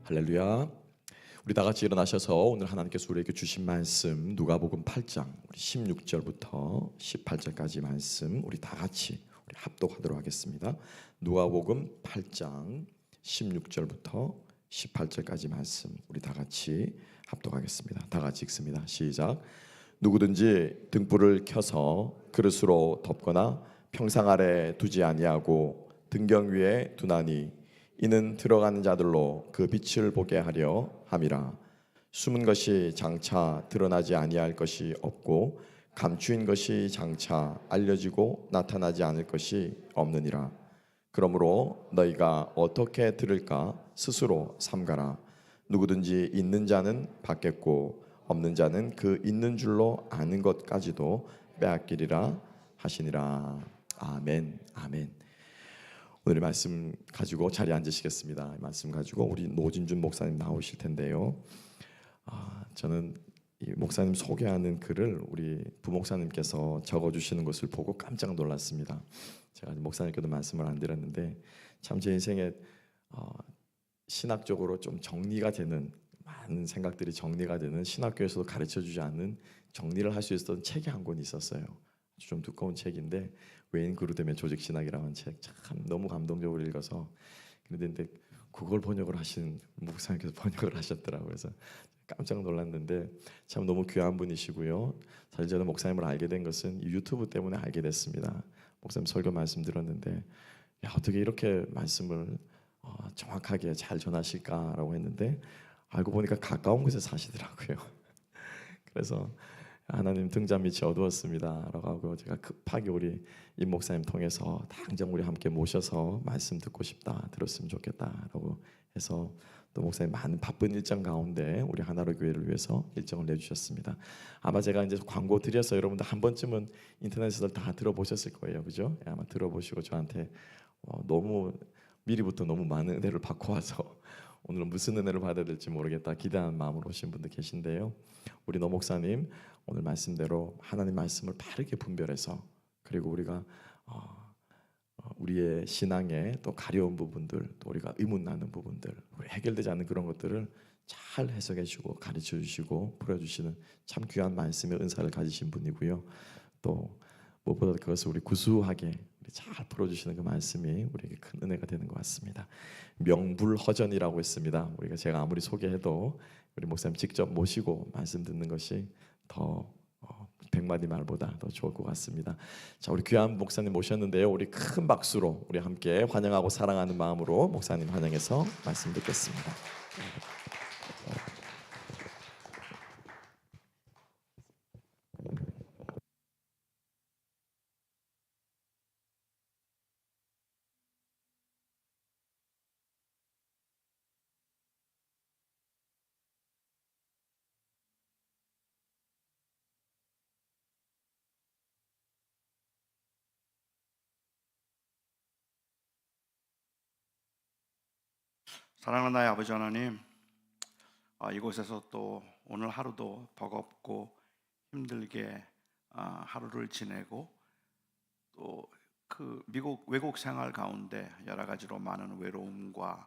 할렐루야. 우리 다 같이 일어나셔서 오늘 하나님께서 우리에게 주신 말씀 누가복음 8장 우리 16절부터 18절까지 말씀 우리 다 같이 우리 합독하도록 하겠습니다. 누가복음 8장 16절부터 18절까지 말씀 우리 다 같이 합독하겠습니다. 다 같이 읽습니다. 시작. 누구든지 등불을 켜서 그릇으로 덮거나 평상 아래 두지 아니하고 등경 위에 두나니 이는 들어가는 자들로 그 빛을 보게 하려 함이라. 숨은 것이 장차 드러나지 아니할 것이 없고 감추인 것이 장차 알려지고 나타나지 않을 것이 없느니라. 그러므로 너희가 어떻게 들을까 스스로 삼가라. 누구든지 있는 자는 받겠고 없는 자는 그 있는 줄로 아는 것까지도 빼앗기리라 하시니라. 아멘. 아멘. 오늘의 말씀 가지고 자리에 앉으시겠습니다. 말씀 가지고 우리 노진준 목사님 나오실 텐데요. 저는 이 목사님 소개하는 글을 우리 부목사님께서 적어주시는 것을 보고 깜짝 놀랐습니다. 제가 목사님께도 말씀을 안 드렸는데 참 제 인생에 신학적으로 좀 정리가 되는 많은 생각들이 정리가 되는 신학교에서도 가르쳐주지 않는 정리를 할 수 있었던 책이 한 권 있었어요. 좀 두꺼운 책인데 웨인 그루뎀의 조직신학이라는 책 참 너무 감동적으로 읽어서 그런데 그걸 번역을 하신 목사님께서 번역을 하셨더라고요. 그래서 깜짝 놀랐는데 참 너무 귀한 분이시고요. 사실 저는 목사님을 알게 된 것은 유튜브 때문에 알게 됐습니다. 목사님 설교 말씀 들었는데 야, 어떻게 이렇게 말씀을 정확하게 잘 전하실까라고 했는데 알고 보니까 가까운 곳에 사시더라고요. 그래서 하나님 등잔 밑이 어두웠습니다 라고 하고 제가 급하게 우리 임 목사님 통해서 당장 우리 함께 모셔서 말씀 듣고 싶다, 들었으면 좋겠다 라고 해서 또 목사님 많은 바쁜 일정 가운데 우리 하나로 교회를 위해서 일정을 내주셨습니다. 아마 제가 이제 광고 드려서 여러분들 한 번쯤은 인터넷에서 다 들어보셨을 거예요, 그죠? 아마 들어보시고 저한테 너무 미리부터 너무 많은 은혜를 받고 와서 오늘은 무슨 은혜를 받아야 될지 모르겠다 기대하는 마음으로 오신 분들 계신데요. 우리 노 목사님 오늘 말씀대로 하나님 말씀을 바르게 분별해서 그리고 우리가 우리의 신앙에 또 가려운 부분들 또 우리가 의문 나는 부분들 우리 해결되지 않는 그런 것들을 잘 해석해 주시고 가르쳐 주시고 풀어주시는 참 귀한 말씀의 은사를 가지신 분이고요. 또 무엇보다 그것을 우리 구수하게 잘 풀어주시는 그 말씀이 우리에게 큰 은혜가 되는 것 같습니다. 명불허전이라고 했습니다. 우리가 제가 아무리 소개해도 우리 목사님 직접 모시고 말씀 듣는 것이 더 100마디 말보다 더 좋을 것 같습니다. 자, 우리 귀한 목사님 모셨는데요. 우리 큰 박수로 우리 함께 환영하고 사랑하는 마음으로 목사님 환영해서 말씀 듣겠습니다. 사랑하는 나의 아버지 하나님, 이곳에서 또 오늘 하루도 버겁고 힘들게 하루를 지내고 또 그 미국 외국 생활 가운데 여러 가지로 많은 외로움과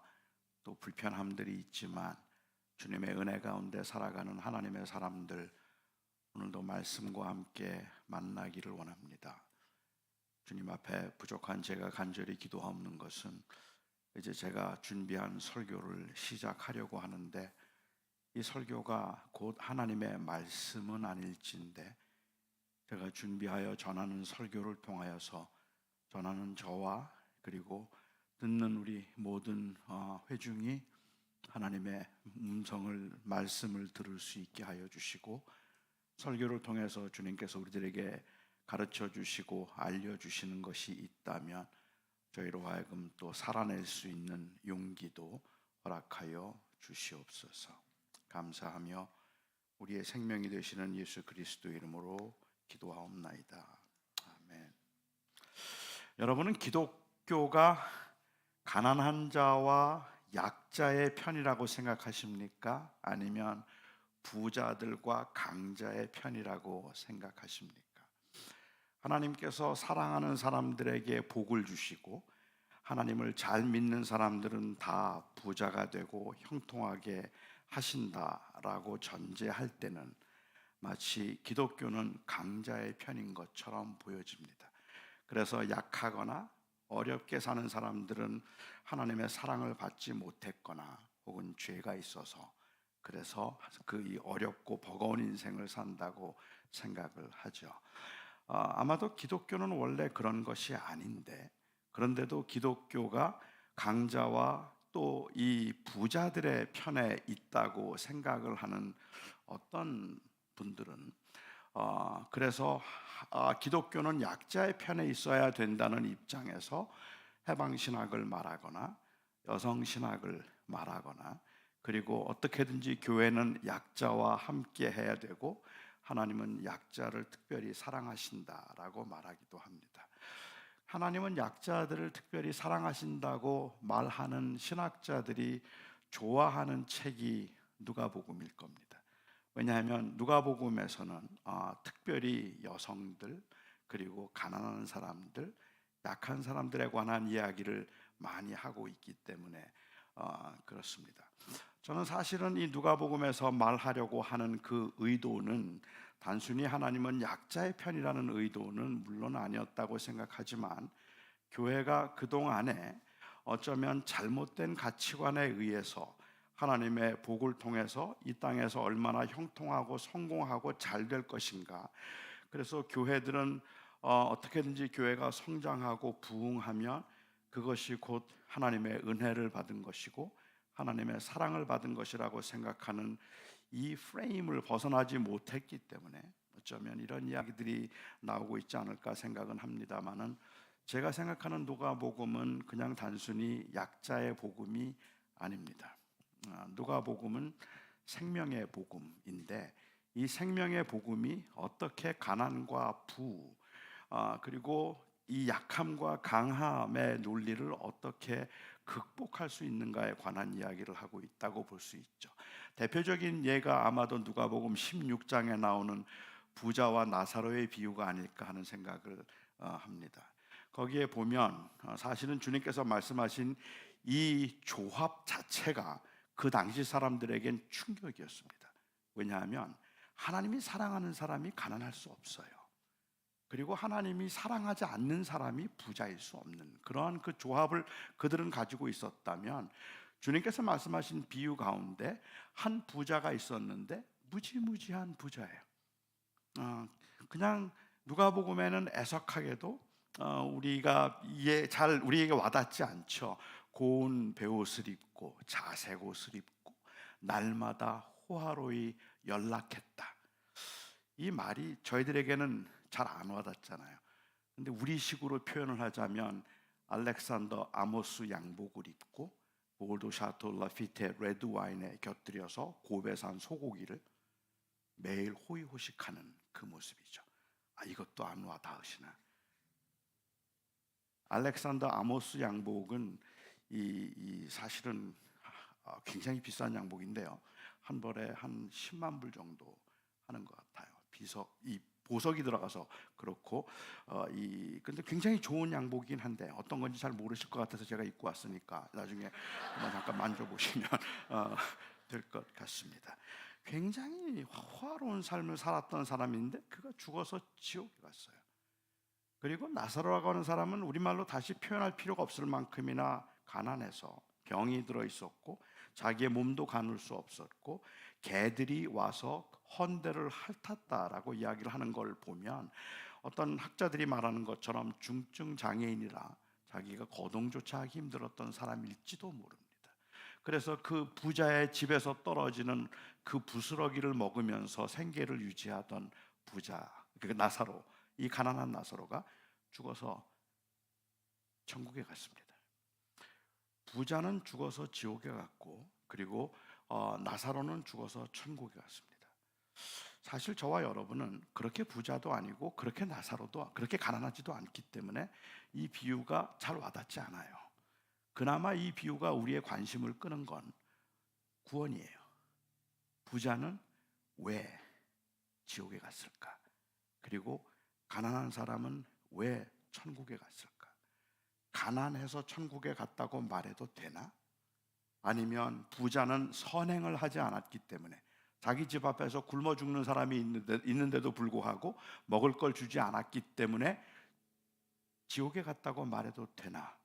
또 불편함들이 있지만 주님의 은혜 가운데 살아가는 하나님의 사람들, 오늘도 말씀과 함께 만나기를 원합니다. 주님 앞에 부족한 제가 간절히 기도하는 것은 이제 제가 준비한 설교를 시작하려고 하는데 이 설교가 곧 하나님의 말씀은 아닐진데 제가 준비하여 전하는 설교를 통하여서 전하는 저와 그리고 듣는 우리 모든 회중이 하나님의 음성을 말씀을 들을 수 있게 하여 주시고 설교를 통해서 주님께서 우리들에게 가르쳐 주시고 알려주시는 것이 있다면 저희로 하여금 또 살아낼 수 있는 용기도 허락하여 주시옵소서. 감사하며 우리의 생명이 되시는 예수 그리스도 이름으로 기도하옵나이다. 아멘. 여러분은 기독교가 가난한 자와 약자의 편이라고 생각하십니까? 아니면 부자들과 강자의 편이라고 생각하십니까? 하나님께서 사랑하는 사람들에게 복을 주시고 하나님을 잘 믿는 사람들은 다 부자가 되고 형통하게 하신다라고 전제할 때는 마치 기독교는 강자의 편인 것처럼 보여집니다. 그래서 약하거나 어렵게 사는 사람들은 하나님의 사랑을 받지 못했거나 혹은 죄가 있어서 그래서 그 어렵고 버거운 인생을 산다고 생각을 하죠. 아마도 기독교는 원래 그런 것이 아닌데, 그런데도 기독교가 강자와 또 이 부자들의 편에 있다고 생각을 하는 어떤 분들은 그래서 기독교는 약자의 편에 있어야 된다는 입장에서 해방신학을 말하거나 여성신학을 말하거나, 그리고 어떻게든지 교회는 약자와 함께 해야 되고 하나님은 약자를 특별히 사랑하신다라고 말하기도 합니다. 하나님은 약자들을 특별히 사랑하신다고 말하는 신학자들이 좋아하는 책이 누가복음일 겁니다. 왜냐하면 누가복음에서는 특별히 여성들, 그리고 가난한 사람들, 약한 사람들에 관한 이야기를 많이 하고 있기 때문에 그렇습니다. 저는 사실은 이 누가복음에서 말하려고 하는 그 의도는 단순히 하나님은 약자의 편이라는 의도는 물론 아니었다고 생각하지만, 교회가 그동안에 어쩌면 잘못된 가치관에 의해서 하나님의 복을 통해서 이 땅에서 얼마나 형통하고 성공하고 잘 될 것인가, 그래서 교회들은 어떻게든지 교회가 성장하고 부흥하면 그것이 곧 하나님의 은혜를 받은 것이고 하나님의 사랑을 받은 것이라고 생각하는 이 프레임을 벗어나지 못했기 때문에 어쩌면 이런 이야기들이 나오고 있지 않을까 생각은 합니다만은, 제가 생각하는 누가복음은 그냥 단순히 약자의 복음이 아닙니다. 누가복음은 생명의 복음인데, 이 생명의 복음이 어떻게 가난과 부 그리고 이 약함과 강함의 논리를 어떻게 극복할 수 있는가에 관한 이야기를 하고 있다고 볼 수 있죠. 대표적인 예가 아마도 누가복음 16장에 나오는 부자와 나사로의 비유가 아닐까 하는 생각을 합니다. 거기에 보면 사실은 주님께서 말씀하신 이 조합 자체가 그 당시 사람들에겐 충격이었습니다. 왜냐하면 하나님이 사랑하는 사람이 가난할 수 없어요. 그리고 하나님이 사랑하지 않는 사람이 부자일 수 없는 그러한 그 조합을 그들은 가지고 있었다면, 주님께서 말씀하신 비유 가운데 한 부자가 있었는데 무지무지한 부자예요. 그냥 누가복음에는 애석하게도 우리가 우리에게 와닿지 않죠. 고운 베옷을 입고 자색 옷을 입고 날마다 호화로이 연락했다. 이 말이 저희들에게는 잘 안 와닿잖아요. 근데 우리식으로 표현을 하자면 알렉산더 아모스 양복을 입고 보르도 샤토 라피테 레드 와인에 곁들여서 고베산 소고기를 매일 호의호식하는 그 모습이죠. 이것도 안 와닿으시나? 알렉산더 아모스 양복은 사실은 굉장히 비싼 양복인데요. 한 벌에 한 10만 불 정도 하는 것 같아요. 이 보석이 들어가서 그렇고 근데 굉장히 좋은 양복이긴 한데 어떤 건지 잘 모르실 것 같아서 제가 입고 왔으니까 나중에 한번 잠깐 만져보시면 될 것 같습니다. 굉장히 화로운 삶을 살았던 사람인데 그가 죽어서 지옥에 갔어요. 그리고 나사로라고 하는 사람은 우리말로 다시 표현할 필요가 없을 만큼이나 가난해서 병이 들어 있었고 자기의 몸도 가눌 수 없었고 개들이 와서 헌대를 핥았다라고 이야기를 하는 걸 보면 어떤 학자들이 말하는 것처럼 중증 장애인이라 자기가 거동조차 하기 힘들었던 사람일지도 모릅니다. 그래서 그 부자의 집에서 떨어지는 그 부스러기를 먹으면서 생계를 유지하던 부자, 그 나사로, 이 가난한 나사로가 죽어서 천국에 갔습니다. 부자는 죽어서 지옥에 갔고, 그리고 나사로는 죽어서 천국에 갔습니다. 사실 저와 여러분은 그렇게 부자도 아니고 그렇게 나사로도 그렇게 가난하지도 않기 때문에 이 비유가 잘 와닿지 않아요. 그나마 이 비유가 우리의 관심을 끄는 건 구원이에요. 부자는 왜 지옥에 갔을까? 그리고 가난한 사람은 왜 천국에 갔을까? 가난해서 천국에 갔다고 말해도 되나? 아니면 부자는 선행을 하지 않았기 때문에 자기 집 앞에서 굶어 죽는 사람이 있는데도 불구하고 먹을 걸 주지 않았기 때문에 지옥에 갔다고 말해도 되나?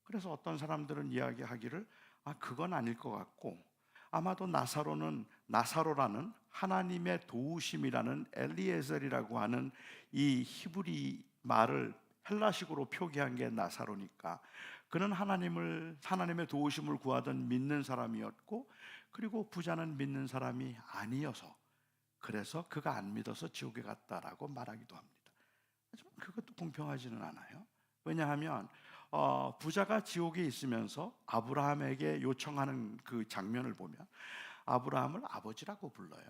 그래서 어떤 사람들은 이야기하기를 그건 아닐 것 같고, 아마도 나사로라는 하나님의 도우심이라는 엘리에셀이라고 하는 이 히브리 말을 헬라식으로 표기한 게 나사로니까 그는 하나님의 도우심을 구하던 믿는 사람이었고, 그리고 부자는 믿는 사람이 아니어서 그래서 그가 안 믿어서 지옥에 갔다라고 말하기도 합니다. 하지만 그것도 공평하지는 않아요. 왜냐하면 부자가 지옥에 있으면서 아브라함에게 요청하는 그 장면을 보면 아브라함을 아버지라고 불러요.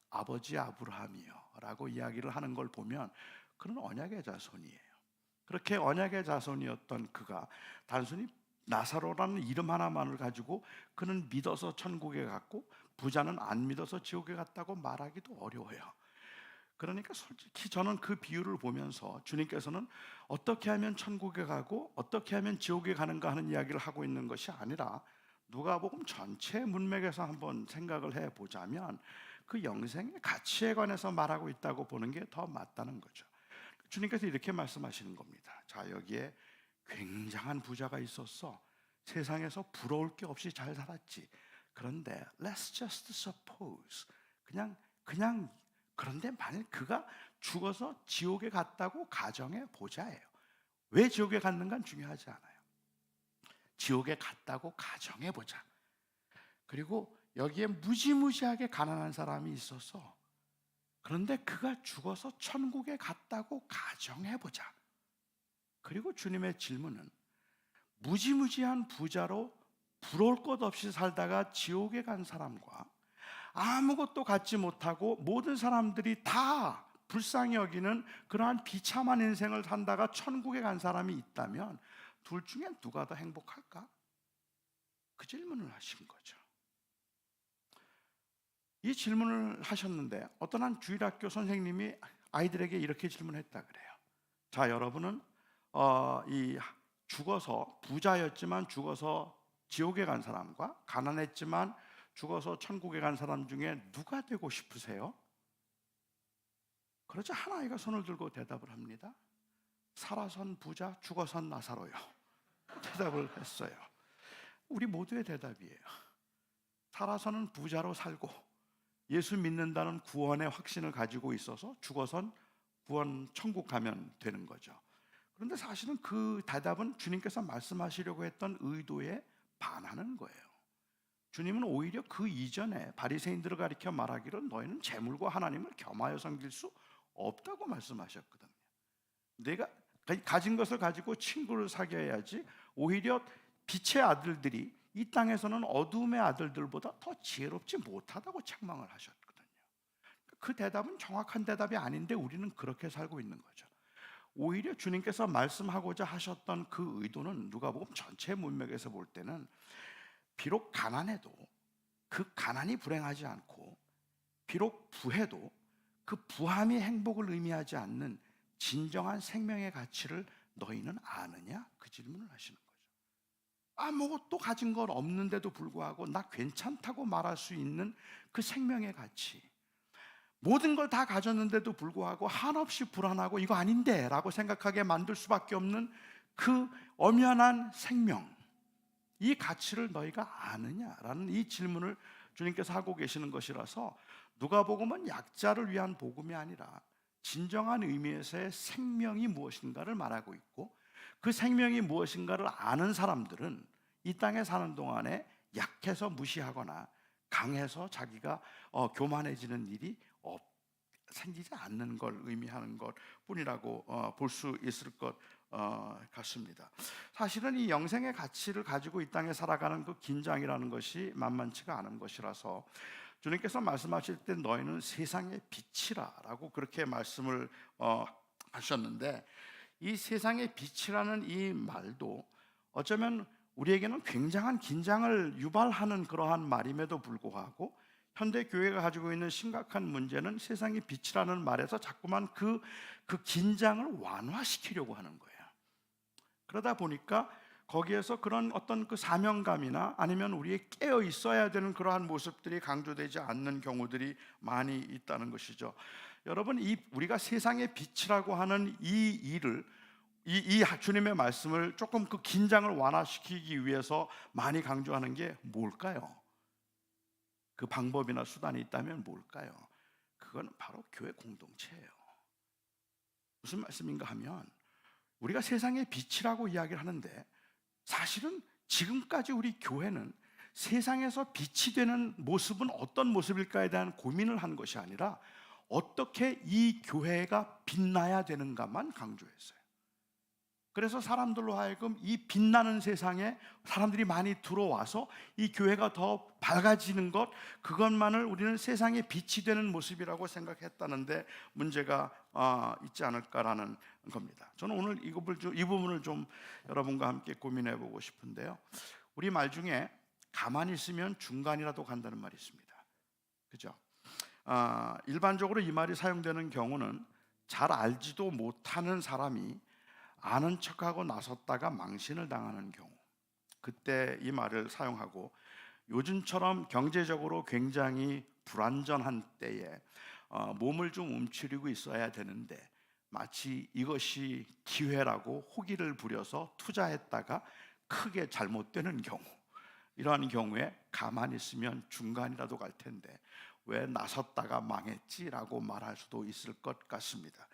아버지 아브라함이요 라고 이야기를 하는 걸 보면 그는 언약의 자손이에요. 그렇게 언약의 자손이었던 그가 단순히 나사로라는 이름 하나만을 가지고 그는 믿어서 천국에 갔고 부자는 안 믿어서 지옥에 갔다고 말하기도 어려워요. 그러니까 솔직히 저는 그 비유를 보면서 주님께서는 어떻게 하면 천국에 가고 어떻게 하면 지옥에 가는가 하는 이야기를 하고 있는 것이 아니라 누가복음 전체 문맥에서 한번 생각을 해보자면 그 영생의 가치에 관해서 말하고 있다고 보는 게 더 맞다는 거죠. 주님께서 이렇게 말씀하시는 겁니다. 자, 여기에 굉장한 부자가 있었어. 세상에서 부러울 게 없이 잘 살았지. 그런데 let's just suppose 그냥 그런데 만일 그가 죽어서 지옥에 갔다고 가정해 보자예요. 왜 지옥에 갔는가는 중요하지 않아요. 지옥에 갔다고 가정해 보자. 그리고 여기에 무지무지하게 가난한 사람이 있어서 그런데 그가 죽어서 천국에 갔다고 가정해 보자. 그리고 주님의 질문은 무지무지한 부자로 부러울 것 없이 살다가 지옥에 간 사람과 아무것도 갖지 못하고 모든 사람들이 다 불쌍히 여기는 그러한 비참한 인생을 산다가 천국에 간 사람이 있다면 둘 중에 누가 더 행복할까? 그 질문을 하신 거죠. 이 질문을 하셨는데 어떤 한 주일학교 선생님이 아이들에게 이렇게 질문했다 그래요. 자, 여러분은 이 죽어서 부자였지만 죽어서 지옥에 간 사람과 가난했지만 죽어서 천국에 간 사람 중에 누가 되고 싶으세요? 그러자 한 아이가 손을 들고 대답을 합니다. 살아선 부자, 죽어선 나사로요. 대답을 했어요. 우리 모두의 대답이에요. 살아서는 부자로 살고 예수 믿는다는 구원의 확신을 가지고 있어서 죽어선 구원 천국 가면 되는 거죠. 그런데 사실은 그 대답은 주님께서 말씀하시려고 했던 의도에 반하는 거예요. 주님은 오히려 그 이전에 바리새인들을 가리켜 말하기를 너희는 재물과 하나님을 겸하여 섬길 수 없다고 말씀하셨거든요. 내가 가진 것을 가지고 친구를 사귀어야지. 오히려 빛의 아들들이 이 땅에서는 어둠의 아들들보다 더 지혜롭지 못하다고 책망을 하셨거든요. 그 대답은 정확한 대답이 아닌데 우리는 그렇게 살고 있는 거죠. 오히려 주님께서 말씀하고자 하셨던 그 의도는 누가복음 전체 문맥에서 볼 때는 비록 가난해도 그 가난이 불행하지 않고 비록 부해도 그 부함이 행복을 의미하지 않는 진정한 생명의 가치를 너희는 아느냐? 그 질문을 하시는 거죠. 아무것도 가진 건 없는데도 불구하고 나 괜찮다고 말할 수 있는 그 생명의 가치, 모든 걸 다 가졌는데도 불구하고 한없이 불안하고 이거 아닌데 라고 생각하게 만들 수밖에 없는 그 엄연한 생명, 이 가치를 너희가 아느냐라는 이 질문을 주님께서 하고 계시는 것이라서 누가복음은 약자를 위한 복음이 아니라 진정한 의미에서의 생명이 무엇인가를 말하고 있고, 그 생명이 무엇인가를 아는 사람들은 이 땅에 사는 동안에 약해서 무시하거나 강해서 자기가 교만해지는 일이 생기지 않는 걸 의미하는 것 뿐이라고 볼 수 있을 것 같습니다. 사실은 이 영생의 가치를 가지고 이 땅에 살아가는 그 긴장이라는 것이 만만치가 않은 것이라서 주님께서 말씀하실 때 너희는 세상의 빛이라라고 그렇게 말씀을 하셨는데, 이 세상의 빛이라는 이 말도 어쩌면 우리에게는 굉장한 긴장을 유발하는 그러한 말임에도 불구하고 현대 교회가 가지고 있는 심각한 문제는 세상의 빛이라는 말에서 자꾸만 그 긴장을 완화시키려고 하는 거예요. 그러다 보니까 거기에서 그런 어떤 그 사명감이나 아니면 우리의 깨어 있어야 되는 그러한 모습들이 강조되지 않는 경우들이 많이 있다는 것이죠. 여러분, 이 우리가 세상의 빛이라고 하는 이 일을 이 주님의 말씀을 조금 그 긴장을 완화시키기 위해서 많이 강조하는 게 뭘까요? 그 방법이나 수단이 있다면 뭘까요? 그건 바로 교회 공동체예요. 무슨 말씀인가 하면 우리가 세상의 빛이라고 이야기를 하는데 사실은 지금까지 우리 교회는 세상에서 빛이 되는 모습은 어떤 모습일까에 대한 고민을 한 것이 아니라 어떻게 이 교회가 빛나야 되는가만 강조했어요. 그래서 사람들로 하여금 이 빛나는 세상에 사람들이 많이 들어와서 이 교회가 더 밝아지는 것, 그것만을 우리는 세상에 빛이 되는 모습이라고 생각했다는데 문제가 있지 않을까라는 겁니다. 저는 오늘 이 부분을 좀 여러분과 함께 고민해 보고 싶은데요. 우리 말 중에 가만히 있으면 중간이라도 간다는 말이 있습니다. 그죠? 일반적으로 이 말이 사용되는 경우는 잘 알지도 못하는 사람이 아는 척하고 나섰다가 망신을 당하는 경우, 그때 이 말을 사용하고, 요즘처럼 경제적으로 굉장히 불안전한 때에 몸을 좀 움츠리고 있어야 되는데 마치 이것이 기회라고 호기를 부려서 투자했다가 크게 잘못되는 경우, 이러한 경우에 가만히 있으면 중간이라도 갈 텐데 왜 나섰다가 망했지라고 말할 수도 있을 것 같습니다.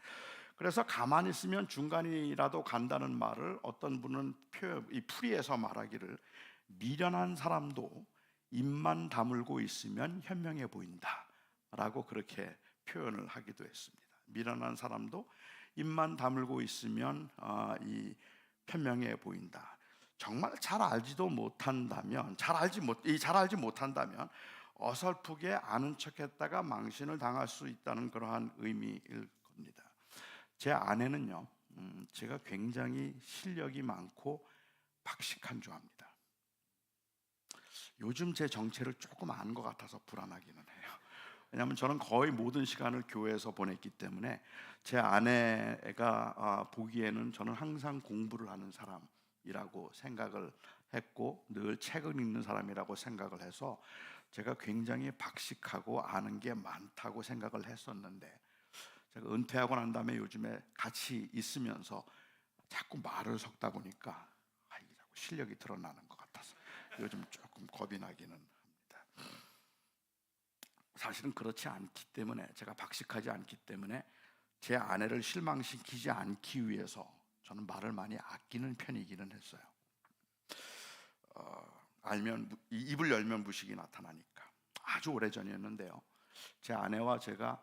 그래서 가만히 있으면 중간이라도 간다는 말을 어떤 분은 이 풀이에서 말하기를 미련한 사람도 입만 다물고 있으면 현명해 보인다 라고 그렇게 표현을 하기도 했습니다. 미련한 사람도 입만 다물고 있으면 현명해 보인다. 정말 잘 알지도 못한다면, 잘 알지 못한다면 어설프게 아는 척했다가 망신을 당할 수 있다는 그러한 의미일 겁니다. 제 아내는요, 제가 굉장히 실력이 많고 박식한 줄 압니다. 요즘 제 정체를 조금 아는 것 같아서 불안하기는 해요. 왜냐하면 저는 거의 모든 시간을 교회에서 보냈기 때문에 제 아내가 보기에는 저는 항상 공부를 하는 사람이라고 생각을 했고 늘 책을 읽는 사람이라고 생각을 해서 제가 굉장히 박식하고 아는 게 많다고 생각을 했었는데, 제가 은퇴하고 난 다음에 요즘에 같이 있으면서 자꾸 말을 섞다 보니까 이게 자꾸 실력이 드러나는 것 같아서 요즘 조금 겁이 나기는 합니다. 사실은 그렇지 않기 때문에, 제가 박식하지 않기 때문에 제 아내를 실망시키지 않기 위해서 저는 말을 많이 아끼는 편이기는 했어요. 입을 열면 무식이 나타나니까. 아주 오래전이었는데요, 제 아내와 제가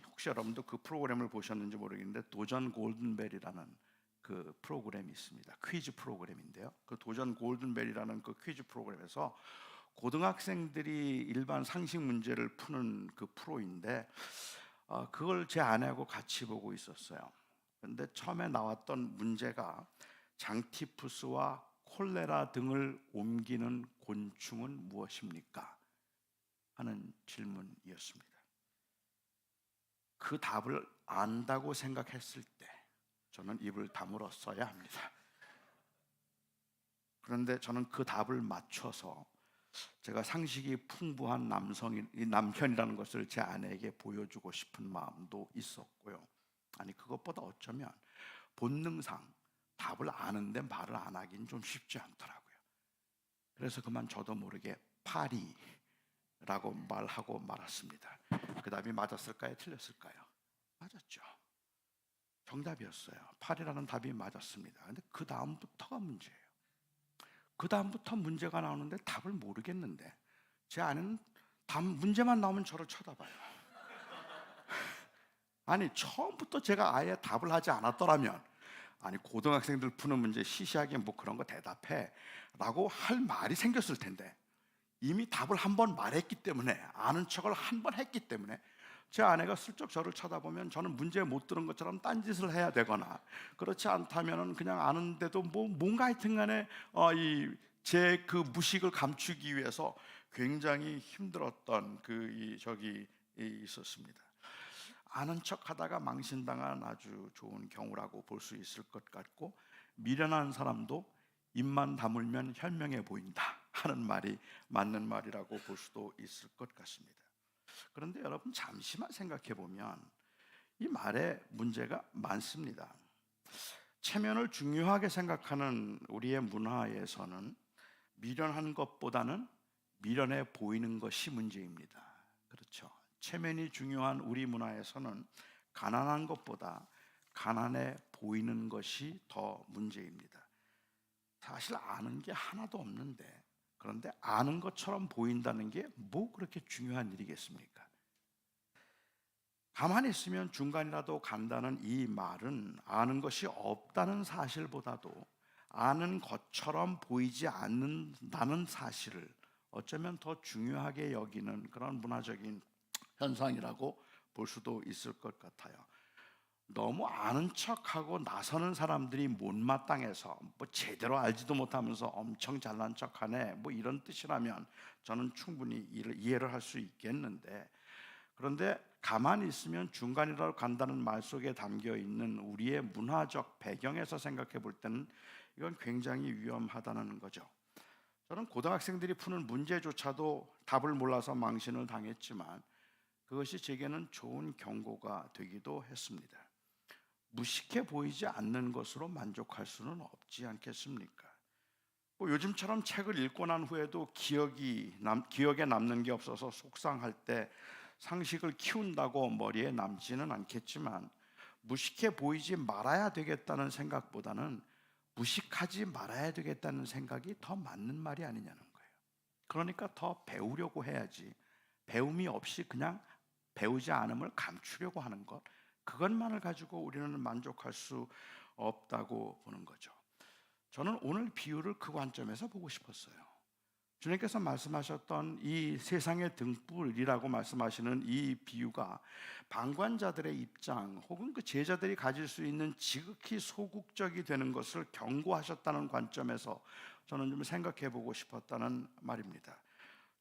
혹시 여러분도 그 프로그램을 보셨는지 모르겠는데 도전 골든벨이라는 그 프로그램이 있습니다. 퀴즈 프로그램인데요, 그 도전 골든벨이라는 그 퀴즈 프로그램에서 고등학생들이 일반 상식 문제를 푸는 그 프로인데 그걸 제 아내하고 같이 보고 있었어요. 그런데 처음에 나왔던 문제가 장티푸스와 콜레라 등을 옮기는 곤충은 무엇입니까? 하는 질문이었습니다. 그 답을 안다고 생각했을 때 저는 입을 다물었어야 합니다. 그런데 저는 그 답을 맞춰서 제가 상식이 풍부한 남편이라는 것을 제 아내에게 보여주고 싶은 마음도 있었고요. 아니, 그것보다 어쩌면 본능상 답을 아는데 말을 안 하긴 좀 쉽지 않더라고요. 그래서 그만 저도 모르게 파리라고 말하고 말았습니다. 그 답이 맞았을까요? 틀렸을까요? 맞았죠. 정답이었어요. 파리라는 답이 맞았습니다. 근데 그 다음부터가 문제예요. 그 다음부터 문제가 나오는데 답을 모르겠는데 제 아내는 문제만 나오면 저를 쳐다봐요. 아니, 처음부터 제가 아예 답을 하지 않았더라면, 아니 고등학생들 푸는 문제 시시하게 뭐 그런 거 대답해 라고 할 말이 생겼을 텐데, 이미 답을 한 번 말했기 때문에, 아는 척을 한 번 했기 때문에 제 아내가 슬쩍 저를 쳐다보면 저는 문제 못 들은 것처럼 딴짓을 해야 되거나, 그렇지 않다면 그냥 아는데도 뭔가 하여튼 간에 제 그 무식을 감추기 위해서 굉장히 힘들었던 적이 있었습니다. 아는 척하다가 망신당한 아주 좋은 경우라고 볼 수 있을 것 같고, 미련한 사람도 입만 다물면 현명해 보인다 하는 말이 맞는 말이라고 볼 수도 있을 것 같습니다. 그런데 여러분 잠시만 생각해 보면 이 말에 문제가 많습니다. 체면을 중요하게 생각하는 우리의 문화에서는 미련한 것보다는 미련해 보이는 것이 문제입니다. 그렇죠. 체면이 중요한 우리 문화에서는 가난한 것보다 가난해 보이는 것이 더 문제입니다. 사실 아는 게 하나도 없는데, 그런데 아는 것처럼 보인다는 게 뭐 그렇게 중요한 일이겠습니까? 가만히 있으면 중간이라도 간다는 이 말은 아는 것이 없다는 사실보다도 아는 것처럼 보이지 않는다는 사실을 어쩌면 더 중요하게 여기는 그런 문화적인 현상이라고 볼 수도 있을 것 같아요. 너무 아는 척하고 나서는 사람들이 못마땅해서 뭐 제대로 알지도 못하면서 엄청 잘난 척하네 뭐 이런 뜻이라면 저는 충분히 이해를 할 수 있겠는데, 그런데 가만히 있으면 중간이라도 간다는 말 속에 담겨 있는 우리의 문화적 배경에서 생각해 볼 때는 이건 굉장히 위험하다는 거죠. 저는 고등학생들이 푸는 문제조차도 답을 몰라서 망신을 당했지만 그것이 제게는 좋은 경고가 되기도 했습니다. 무식해 보이지 않는 것으로 만족할 수는 없지 않겠습니까? 요즘처럼 책을 읽고 난 후에도 기억에 남는 게 없어서 속상할 때 상식을 키운다고 머리에 남지는 않겠지만, 무식해 보이지 말아야 되겠다는 생각보다는 무식하지 말아야 되겠다는 생각이 더 맞는 말이 아니냐는 거예요. 그러니까 더 배우려고 해야지, 배움이 없이 그냥 배우지 않음을 감추려고 하는 것, 그것만을 가지고 우리는 만족할 수 없다고 보는 거죠. 저는 오늘 비유를 그 관점에서 보고 싶었어요. 주님께서 말씀하셨던 이 세상의 등불이라고 말씀하시는 이 비유가 방관자들의 입장 혹은 그 제자들이 가질 수 있는 지극히 소극적이 되는 것을 경고하셨다는 관점에서 저는 좀 생각해 보고 싶었다는 말입니다.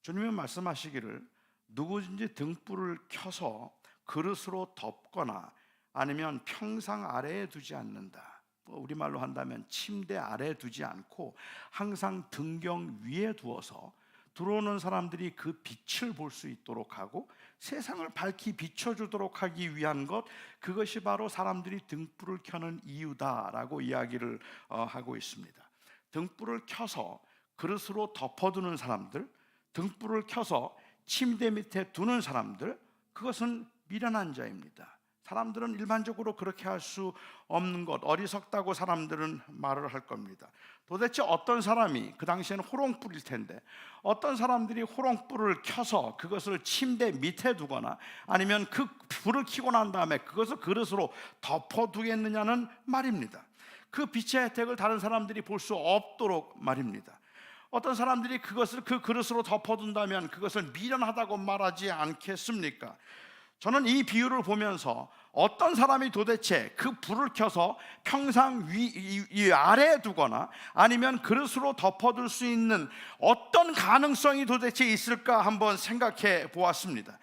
주님은 말씀하시기를 누구든지 등불을 켜서 그릇으로 덮거나 아니면 평상 아래에 두지 않는다. 우리말로 한다면 침대 아래에 두지 않고 항상 등경 위에 두어서 들어오는 사람들이 그 빛을 볼 수 있도록 하고 세상을 밝히 비춰주도록 하기 위한 것, 그것이 바로 사람들이 등불을 켜는 이유다라고 이야기를 하고 있습니다. 등불을 켜서 그릇으로 덮어두는 사람들, 등불을 켜서 침대 밑에 두는 사람들, 그것은 미련한 자입니다. 사람들은 일반적으로 그렇게 할 수 없는 것, 어리석다고 사람들은 말을 할 겁니다. 도대체 어떤 사람이, 그 당시에는 호롱불일 텐데 어떤 사람들이 호롱불을 켜서 그것을 침대 밑에 두거나 아니면 그 불을 켜고 난 다음에 그것을 그릇으로 덮어두겠느냐는 말입니다. 그 빛의 혜택을 다른 사람들이 볼 수 없도록 말입니다. 어떤 사람들이 그것을 그 그릇으로 덮어둔다면 그것을 미련하다고 말하지 않겠습니까? 저는 이 비유를 보면서 어떤 사람이 도대체 그 불을 켜서 평상 위 아래에 두거나 아니면 그릇으로 덮어둘 수 있는 어떤 가능성이 도대체 있을까 한번 생각해 보았습니다.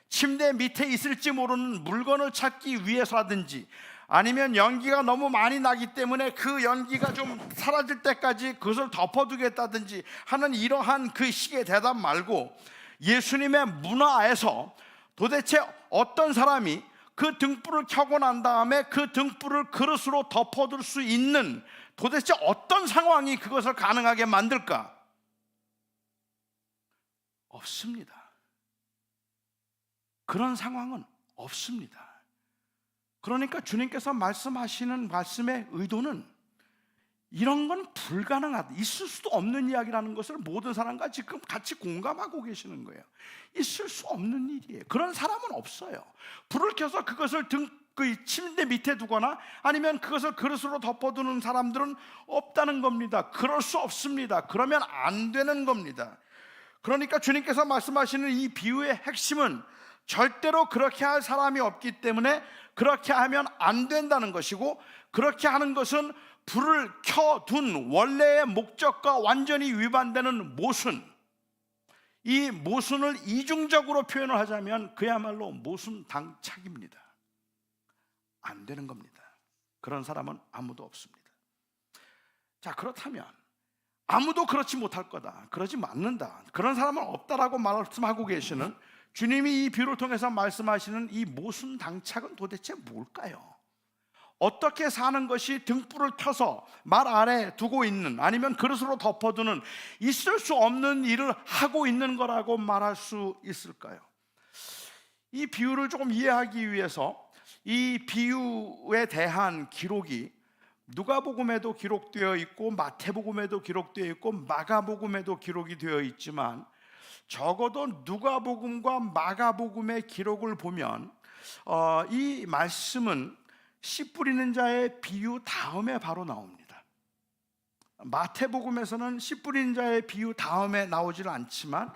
침대 밑에 있을지 모르는 물건을 찾기 위해서라든지 아니면 연기가 너무 많이 나기 때문에 그 연기가 좀 사라질 때까지 그것을 덮어두겠다든지 하는 이러한 그 식의 대답 말고, 예수님의 문화에서 도대체 어떤 사람이 그 등불을 켜고 난 다음에 그 등불을 그릇으로 덮어둘 수 있는 도대체 어떤 상황이 그것을 가능하게 만들까? 없습니다. 그런 상황은 없습니다. 그러니까 주님께서 말씀하시는 말씀의 의도는 이런 건 불가능하다, 있을 수도 없는 이야기라는 것을 모든 사람과 지금 같이 공감하고 계시는 거예요. 있을 수 없는 일이에요. 그런 사람은 없어요. 불을 켜서 그것을 그 침대 밑에 두거나 아니면 그것을 그릇으로 덮어두는 사람들은 없다는 겁니다. 그럴 수 없습니다. 그러면 안 되는 겁니다. 그러니까 주님께서 말씀하시는 이 비유의 핵심은 절대로 그렇게 할 사람이 없기 때문에 그렇게 하면 안 된다는 것이고, 그렇게 하는 것은 불을 켜둔 원래의 목적과 완전히 위반되는 모순, 이 모순을 이중적으로 표현을 하자면 그야말로 모순당착입니다. 안 되는 겁니다. 그런 사람은 아무도 없습니다. 자, 그렇다면 아무도 그렇지 못할 거다, 그러지 않는다, 그런 사람은 없다라고 말씀하고 계시는 주님이 이 비유를 통해서 말씀하시는 이 모순당착은 도대체 뭘까요? 어떻게 사는 것이 등불을 켜서 말 아래 두고 있는, 아니면 그릇으로 덮어두는 있을 수 없는 일을 하고 있는 거라고 말할 수 있을까요? 이 비유를 조금 이해하기 위해서 이 비유에 대한 기록이 누가복음에도 기록되어 있고 마태복음에도 기록되어 있고 마가복음에도 기록이 되어 있지만, 적어도 누가복음과 마가복음의 기록을 보면 이 말씀은 씨 뿌리는 자의 비유 다음에 바로 나옵니다. 마태복음에서는 씨 뿌리는 자의 비유 다음에 나오지는 않지만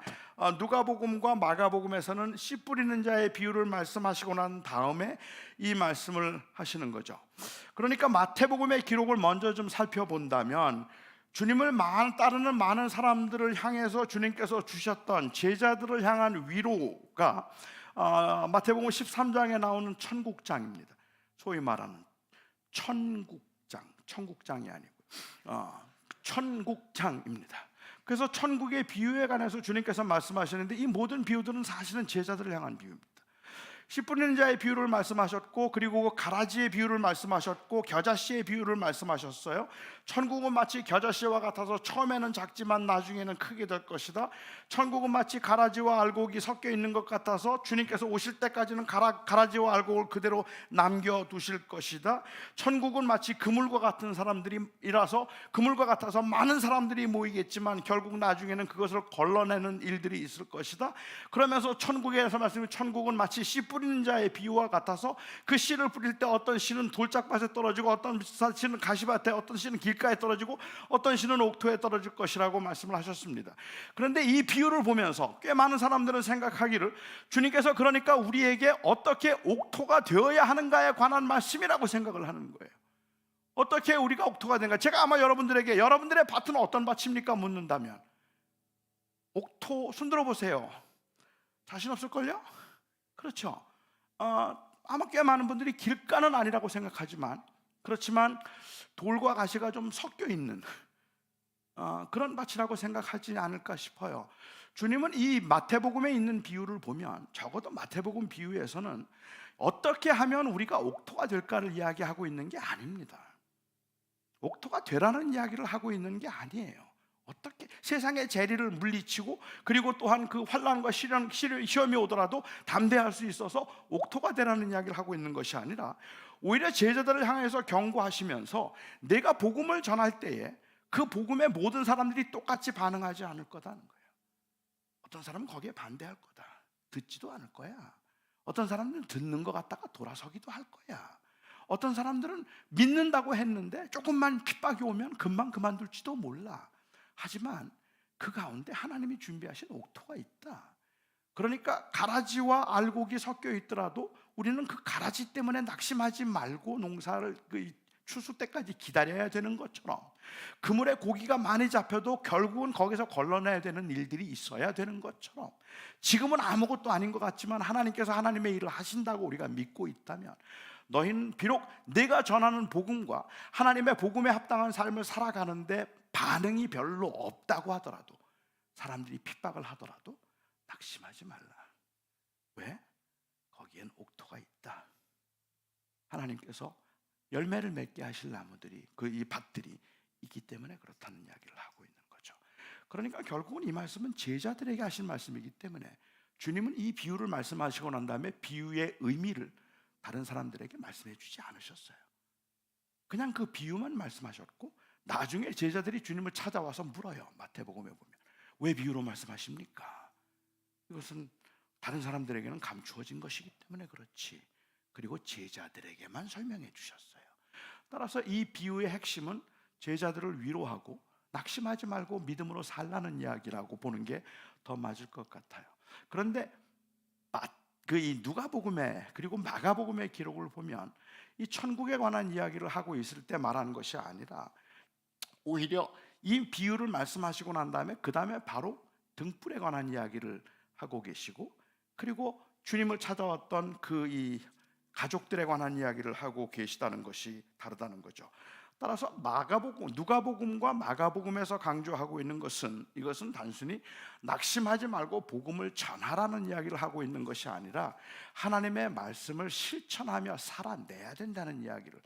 누가복음과 마가복음에서는 씨 뿌리는 자의 비유를 말씀하시고 난 다음에 이 말씀을 하시는 거죠. 그러니까 마태복음의 기록을 먼저 좀 살펴본다면, 주님을 따르는 많은 사람들을 향해서 주님께서 주셨던 제자들을 향한 위로가 마태복음 13장에 나오는 천국장입니다. 소위 말하는 천국장이 아니고 천국장입니다. 그래서 천국의 비유에 관해서 주님께서 말씀하시는데, 이 모든 비유들은 사실은 제자들을 향한 비유입니다. 씨 뿌리는 자의 비유를 말씀하셨고, 그리고 가라지의 비유를 말씀하셨고, 겨자씨의 비유를 말씀하셨어요. 천국은 마치 겨자씨와 같아서 처음에는 작지만 나중에는 크게 될 것이다. 천국은 마치 가라지와 알곡이 섞여 있는 것 같아서 주님께서 오실 때까지는 가라지와 알곡을 그대로 남겨두실 것이다. 천국은 마치 그물과 같은 사람들이라서, 그물과 같아서 많은 사람들이 모이겠지만 결국 나중에는 그것을 걸러내는 일들이 있을 것이다. 그러면서 천국에서 말씀이, 천국은 마치 씨 뿌리는 자의 비유와 같아서 그 씨를 뿌릴 때 어떤 씨는 돌짝밭에 떨어지고, 어떤 씨는 가시밭에, 어떤 씨는 길가에 떨어지고, 어떤 씨는 옥토에 떨어질 것이라고 말씀을 하셨습니다. 그런데 이 비유를 보면서 꽤 많은 사람들은 생각하기를, 주님께서 그러니까 우리에게 어떻게 옥토가 되어야 하는가에 관한 말씀이라고 생각을 하는 거예요. 어떻게 우리가 옥토가 되는가? 제가 아마 여러분들에게 여러분들의 밭은 어떤 밭입니까? 묻는다면, 옥토 손들어 보세요. 자신 없을걸요? 그렇죠. 아마 꽤 많은 분들이 길가는 아니라고 생각하지만, 그렇지만 돌과 가시가 좀 섞여 있는 그런 밭이라고 생각하지 않을까 싶어요. 주님은 이 마태복음에 있는 비유를 보면, 적어도 마태복음 비유에서는 어떻게 하면 우리가 옥토가 될까를 이야기하고 있는 게 아닙니다. 옥토가 되라는 이야기를 하고 있는 게 아니에요. 어떻게 세상의 재리를 물리치고, 그리고 또한 그 환난과 시험이 오더라도 담대할 수 있어서 옥토가 되라는 이야기를 하고 있는 것이 아니라, 오히려 제자들을 향해서 경고하시면서 내가 복음을 전할 때에 그 복음에 모든 사람들이 똑같이 반응하지 않을 거다는 거예요. 어떤 사람은 거기에 반대할 거다, 듣지도 않을 거야. 어떤 사람들은 듣는 것 같다가 돌아서기도 할 거야. 어떤 사람들은 믿는다고 했는데 조금만 핍박이 오면 금방 그만둘지도 몰라. 하지만 그 가운데 하나님이 준비하신 옥토가 있다. 그러니까 가라지와 알곡이 섞여 있더라도 우리는 그 가라지 때문에 낙심하지 말고 농사를 추수 때까지 기다려야 되는 것처럼, 그물에 고기가 많이 잡혀도 결국은 거기서 걸러내야 되는 일들이 있어야 되는 것처럼, 지금은 아무것도 아닌 것 같지만 하나님께서 하나님의 일을 하신다고 우리가 믿고 있다면, 너희는 비록 내가 전하는 복음과 하나님의 복음에 합당한 삶을 살아가는데 반응이 별로 없다고 하더라도, 사람들이 핍박을 하더라도 낙심하지 말라. 왜? 거기엔 옥토가 있다. 하나님께서 열매를 맺게 하실 나무들이, 이 밭들이 있기 때문에 그렇다는 이야기를 하고 있는 거죠. 그러니까 결국은 이 말씀은 제자들에게 하신 말씀이기 때문에, 주님은 이 비유를 말씀하시고 난 다음에 비유의 의미를 다른 사람들에게 말씀해 주지 않으셨어요. 그냥 그 비유만 말씀하셨고, 나중에 제자들이 주님을 찾아와서 물어요. 마태복음에 보면, 왜 비유로 말씀하십니까? 이것은 다른 사람들에게는 감추어진 것이기 때문에 그렇지. 그리고 제자들에게만 설명해 주셨어요. 따라서 이 비유의 핵심은 제자들을 위로하고 낙심하지 말고 믿음으로 살라는 이야기라고 보는 게 더 맞을 것 같아요. 그런데 이 누가복음에 그리고 마가복음의 기록을 보면, 이 천국에 관한 이야기를 하고 있을 때 말하는 것이 아니라, 오히려 이 비유를 말씀하시고 난 다음에 그 다음에 바로 등불에 관한 이야기를 하고 계시고, 그리고 주님을 찾아왔던 이 가족들에 관한 이야기를 하고 계시다는 것이 다르다는 거죠. 따라서 마가복음, 누가복음과 마가복음에서 강조하고 있는 것은 이것은 단순히 낙심하지 말고 복음을 전하라는 이야기를 하고 있는 것이 아니라 하나님의 말씀을 실천하며 살아내야 된다는 이야기를,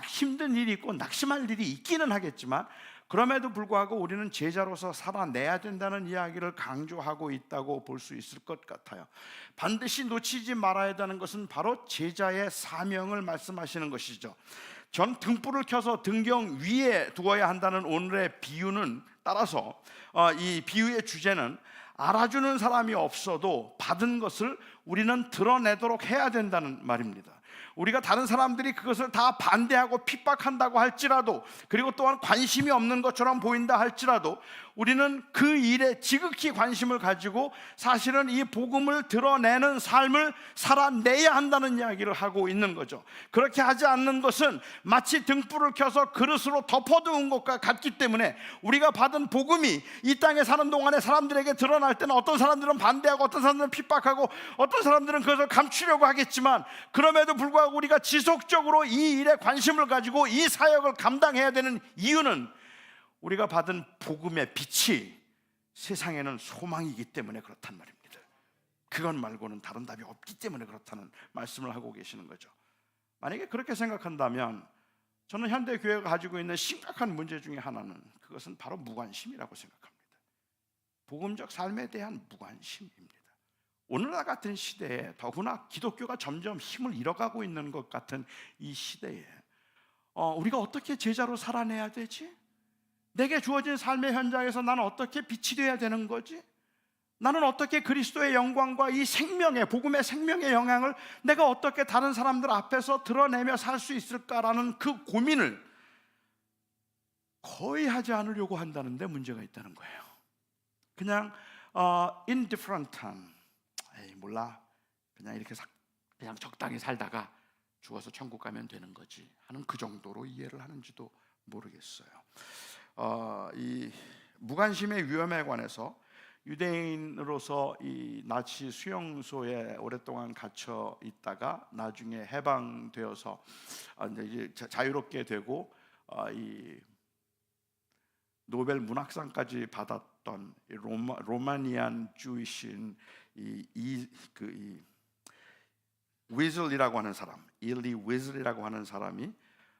힘든 일이 있고 낙심할 일이 있기는 하겠지만 그럼에도 불구하고 우리는 제자로서 살아내야 된다는 이야기를 강조하고 있다고 볼 수 있을 것 같아요. 반드시 놓치지 말아야 되는 것은 바로 제자의 사명을 말씀하시는 것이죠. 전 등불을 켜서 등경 위에 두어야 한다는 오늘의 비유는 따라서 이 비유의 주제는 알아주는 사람이 없어도 받은 것을 우리는 드러내도록 해야 된다는 말입니다. 우리가 다른 사람들이 그것을 다 반대하고 핍박한다고 할지라도, 그리고 또한 관심이 없는 것처럼 보인다 할지라도 우리는 그 일에 지극히 관심을 가지고 사실은 이 복음을 드러내는 삶을 살아내야 한다는 이야기를 하고 있는 거죠. 그렇게 하지 않는 것은 마치 등불을 켜서 그릇으로 덮어두은 것과 같기 때문에 우리가 받은 복음이 이 땅에 사는 동안에 사람들에게 드러날 때는 어떤 사람들은 반대하고 어떤 사람들은 핍박하고 어떤 사람들은 그것을 감추려고 하겠지만, 그럼에도 불구하고 우리가 지속적으로 이 일에 관심을 가지고 이 사역을 감당해야 되는 이유는 우리가 받은 복음의 빛이 세상에는 소망이기 때문에 그렇단 말입니다. 그것 말고는 다른 답이 없기 때문에 그렇다는 말씀을 하고 계시는 거죠. 만약에 그렇게 생각한다면 저는 현대 교회가 가지고 있는 심각한 문제 중에 하나는 그것은 바로 무관심이라고 생각합니다. 복음적 삶에 대한 무관심입니다. 오늘날 같은 시대에, 더구나 기독교가 점점 힘을 잃어가고 있는 것 같은 이 시대에 우리가 어떻게 제자로 살아내야 되지? 내게 주어진 삶의 현장에서 나는 어떻게 빛이 되어야 되는 거지? 나는 어떻게 그리스도의 영광과 이 생명의, 복음의 생명의 영향을 내가 어떻게 다른 사람들 앞에서 드러내며 살 수 있을까라는 그 고민을 거의 하지 않으려고 한다는데 문제가 있다는 거예요. 그냥 indifferent한, 몰라, 그냥 이렇게 그냥 적당히 살다가 죽어서 천국 가면 되는 거지 하는 그 정도로 이해를 하는지도 모르겠어요. 이 무관심의 위험에 관해서 유대인으로서 이 나치 수용소에 오랫동안 gat혀 있다가 나중에 해방되어서 이제 자유롭게 되고 이 노벨 문학상까지 받았던 로마니안 주이신 이 위즐이라고 하는 사람, 일리 위즐이라고 하는 사람이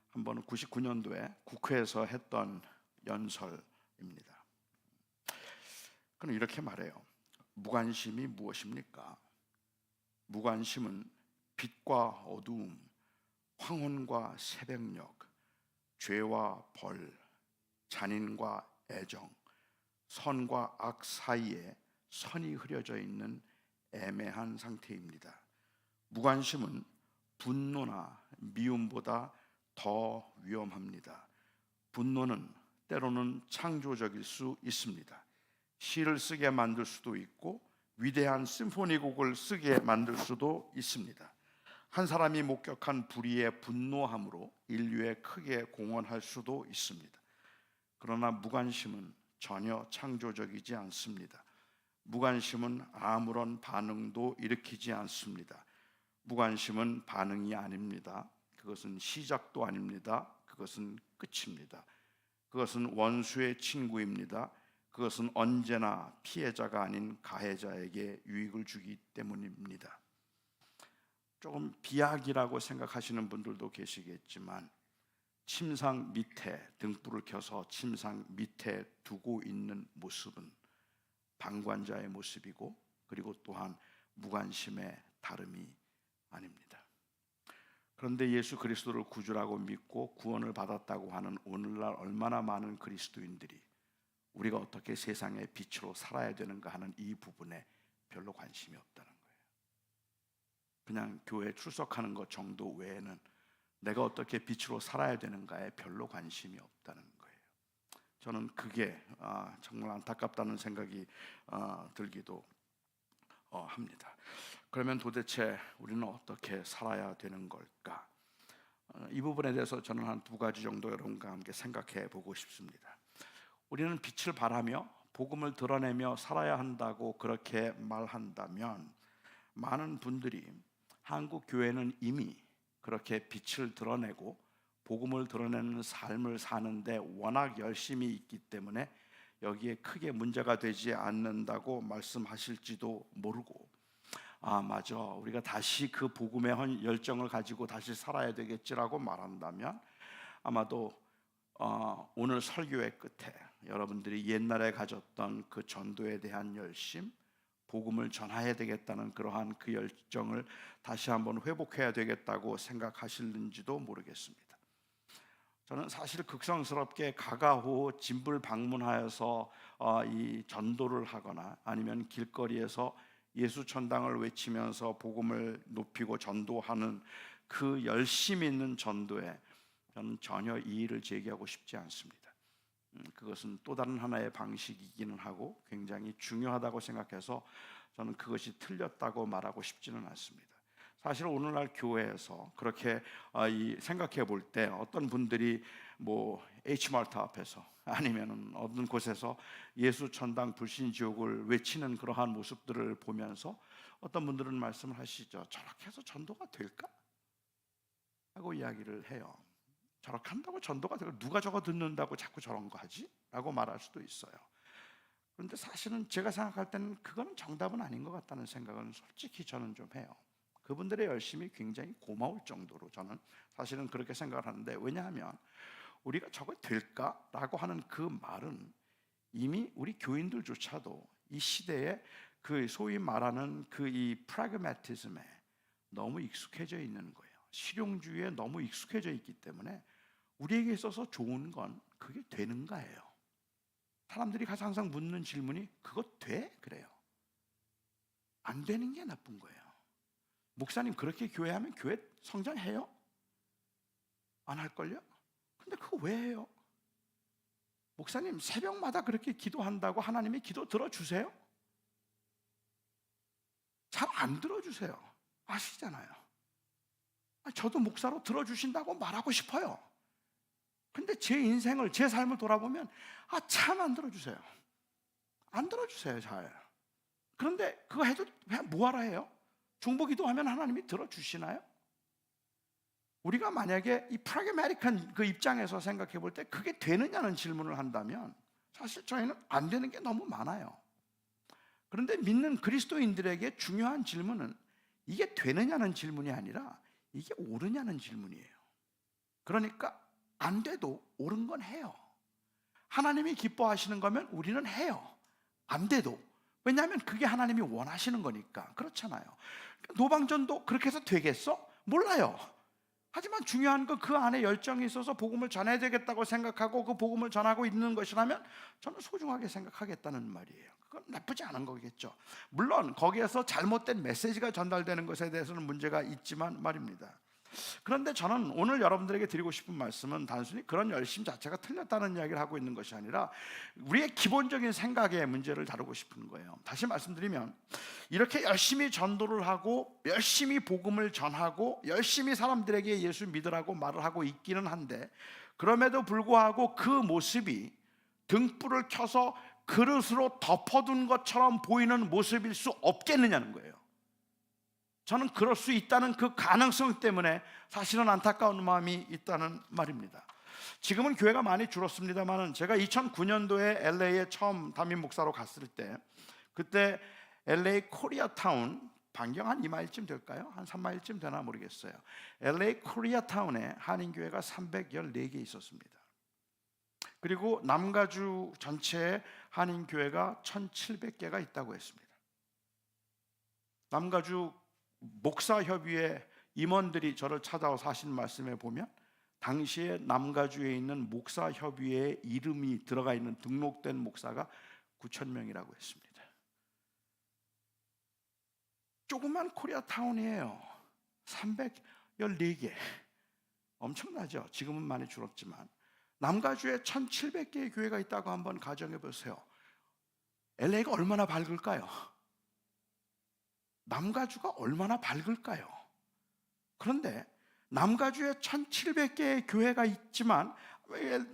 한 번은 99년도에 국회에서 했던 연설입니다. 그는 이렇게 말해요. 무관심이 무엇입니까? 무관심은 빛과 어두움, 황혼과 새벽녘, 죄와 벌, 잔인과 애정, 선과 악 사이에 선이 흐려져 있는 애매한 상태입니다. 무관심은 분노나 미움보다 더 위험합니다. 분노는 때로는 창조적일 수 있습니다. 시를 쓰게 만들 수도 있고 위대한 심포니곡을 쓰게 만들 수도 있습니다. 한 사람이 목격한 불의의 분노함으로 인류에 크게 공헌할 수도 있습니다. 그러나 무관심은 전혀 창조적이지 않습니다. 무관심은 아무런 반응도 일으키지 않습니다. 무관심은 반응이 아닙니다. 그것은 시작도 아닙니다. 그것은 끝입니다. 그것은 원수의 친구입니다. 그것은 언제나 피해자가 아닌 가해자에게 유익을 주기 때문입니다. 조금 비약이라고 생각하시는 분들도 계시겠지만 침상 밑에 등불을 켜서 침상 밑에 두고 있는 모습은 방관자의 모습이고, 그리고 또한 무관심의 다름이 아닙니다. 그런데 예수 그리스도를 구주라고 믿고 구원을 받았다고 하는 오늘날 얼마나 많은 그리스도인들이 우리가 어떻게 세상의 빛으로 살아야 되는가 하는 이 부분에 별로 관심이 없다는 거예요. 그냥 교회에 출석하는 것 정도 외에는 내가 어떻게 빛으로 살아야 되는가에 별로 관심이 없다는 거예요. 저는 그게 정말 안타깝다는 생각이 들기도 합니다. 그러면 도대체 우리는 어떻게 살아야 되는 걸까? 이 부분에 대해서 저는 한 두 가지 정도 여러분과 함께 생각해 보고 싶습니다. 우리는 빛을 발하며 복음을 드러내며 살아야 한다고 그렇게 말한다면, 많은 분들이 한국 교회는 이미 그렇게 빛을 드러내고 복음을 드러내는 삶을 사는데 워낙 열심히 있기 때문에 여기에 크게 문제가 되지 않는다고 말씀하실지도 모르고, 아 맞아, 우리가 다시 그 복음의 열정을 가지고 다시 살아야 되겠지라고 말한다면 아마도 오늘 설교의 끝에 여러분들이 옛날에 가졌던 그 전도에 대한 열심, 복음을 전해야 되겠다는 그러한 그 열정을 다시 한번 회복해야 되겠다고 생각하실는지도 모르겠습니다. 저는 사실 극성스럽게 가가호 진불 방문하여서 이 전도를 하거나 아니면 길거리에서 예수 천당을 외치면서 복음을 높이고 전도하는 그 열심 있는 전도에 저는 전혀 이의를 제기하고 싶지 않습니다. 그것은 또 다른 하나의 방식이기는 하고 굉장히 중요하다고 생각해서 저는 그것이 틀렸다고 말하고 싶지는 않습니다. 사실 오늘날 교회에서 그렇게 생각해 볼 때 어떤 분들이 뭐 H마트 앞에서 아니면 어떤 곳에서 예수 천당 불신 지옥을 외치는 그러한 모습들을 보면서 어떤 분들은 말씀을 하시죠. 저렇게 해서 전도가 될까? 하고 이야기를 해요. 저렇게 한다고 전도가 될까? 누가 저거 듣는다고 자꾸 저런 거 하지? 라고 말할 수도 있어요. 그런데 사실은 제가 생각할 때는 그거는 정답은 아닌 것 같다는 생각은 솔직히 저는 좀 해요. 그분들의 열심이 굉장히 고마울 정도로 저는 사실은 그렇게 생각을 하는데, 왜냐하면 우리가 저거 될까라고 하는 그 말은 이미 우리 교인들조차도 이 시대에 그 소위 말하는 그 이 프라그매티즘에 너무 익숙해져 있는 거예요. 실용주의에 너무 익숙해져 있기 때문에 우리에게 있어서 좋은 건 그게 되는가예요. 사람들이 가서 항상 묻는 질문이 그거 돼? 그래요. 안 되는 게 나쁜 거예요. 목사님 그렇게 교회하면 교회 성장해요? 안 할걸요? 근데 그거 왜 해요? 목사님 새벽마다 그렇게 기도한다고 하나님이 기도 들어주세요? 잘 안 들어주세요. 아시잖아요. 저도 목사로 들어주신다고 말하고 싶어요. 근데 제 인생을, 제 삶을 돌아보면 참 안 들어주세요. 안 들어주세요 잘. 그런데 그거 해도 뭐하라 해요? 중보기도하면 하나님이 들어주시나요? 우리가 만약에 이 프라그매틱한 그 입장에서 생각해 볼 때 그게 되느냐는 질문을 한다면 사실 저희는 안 되는 게 너무 많아요. 그런데 믿는 그리스도인들에게 중요한 질문은 이게 되느냐는 질문이 아니라 이게 옳으냐는 질문이에요. 그러니까 안 돼도 옳은 건 해요. 하나님이 기뻐하시는 거면 우리는 해요. 안 돼도. 왜냐하면 그게 하나님이 원하시는 거니까. 그렇잖아요. 노방전도 그렇게 해서 되겠어? 몰라요. 하지만 중요한 건 그 안에 열정이 있어서 복음을 전해야 되겠다고 생각하고 그 복음을 전하고 있는 것이라면 저는 소중하게 생각하겠다는 말이에요. 그건 나쁘지 않은 거겠죠. 물론 거기에서 잘못된 메시지가 전달되는 것에 대해서는 문제가 있지만 말입니다. 그런데 저는 오늘 여러분들에게 드리고 싶은 말씀은 단순히 그런 열심 자체가 틀렸다는 이야기를 하고 있는 것이 아니라 우리의 기본적인 생각의 문제를 다루고 싶은 거예요. 다시 말씀드리면 이렇게 열심히 전도를 하고 열심히 복음을 전하고 열심히 사람들에게 예수 믿으라고 말을 하고 있기는 한데, 그럼에도 불구하고 그 모습이 등불을 켜서 그릇으로 덮어둔 것처럼 보이는 모습일 수 없겠느냐는 거예요. 저는 그럴 수 있다는 그 가능성 때문에 사실은 안타까운 마음이 있다는 말입니다. 지금은 교회가 많이 줄었습니다만 제가 2009년도에 LA에 처음 담임 목사로 갔을 때 그때 LA 코리아타운, 반경 한 2마일쯤 될까요? 한 3마일쯤 되나 모르겠어요. LA 코리아타운에 한인교회가 314개 있었습니다. 그리고 남가주 전체에 한인교회가 1700개가 있다고 했습니다. 남가주 목사협의회 임원들이 저를 찾아와서 하신 말씀에 보면 당시에 남가주에 있는 목사협의회에 이름이 들어가 있는 등록된 목사가 9,000명이라고 했습니다. 조그만 코리아타운이에요. 314개. 엄청나죠? 지금은 많이 줄었지만 남가주에 1,700개의 교회가 있다고 한번 가정해 보세요. LA가 얼마나 밝을까요? 남가주가 얼마나 밝을까요? 그런데 남가주에 1,700개의 교회가 있지만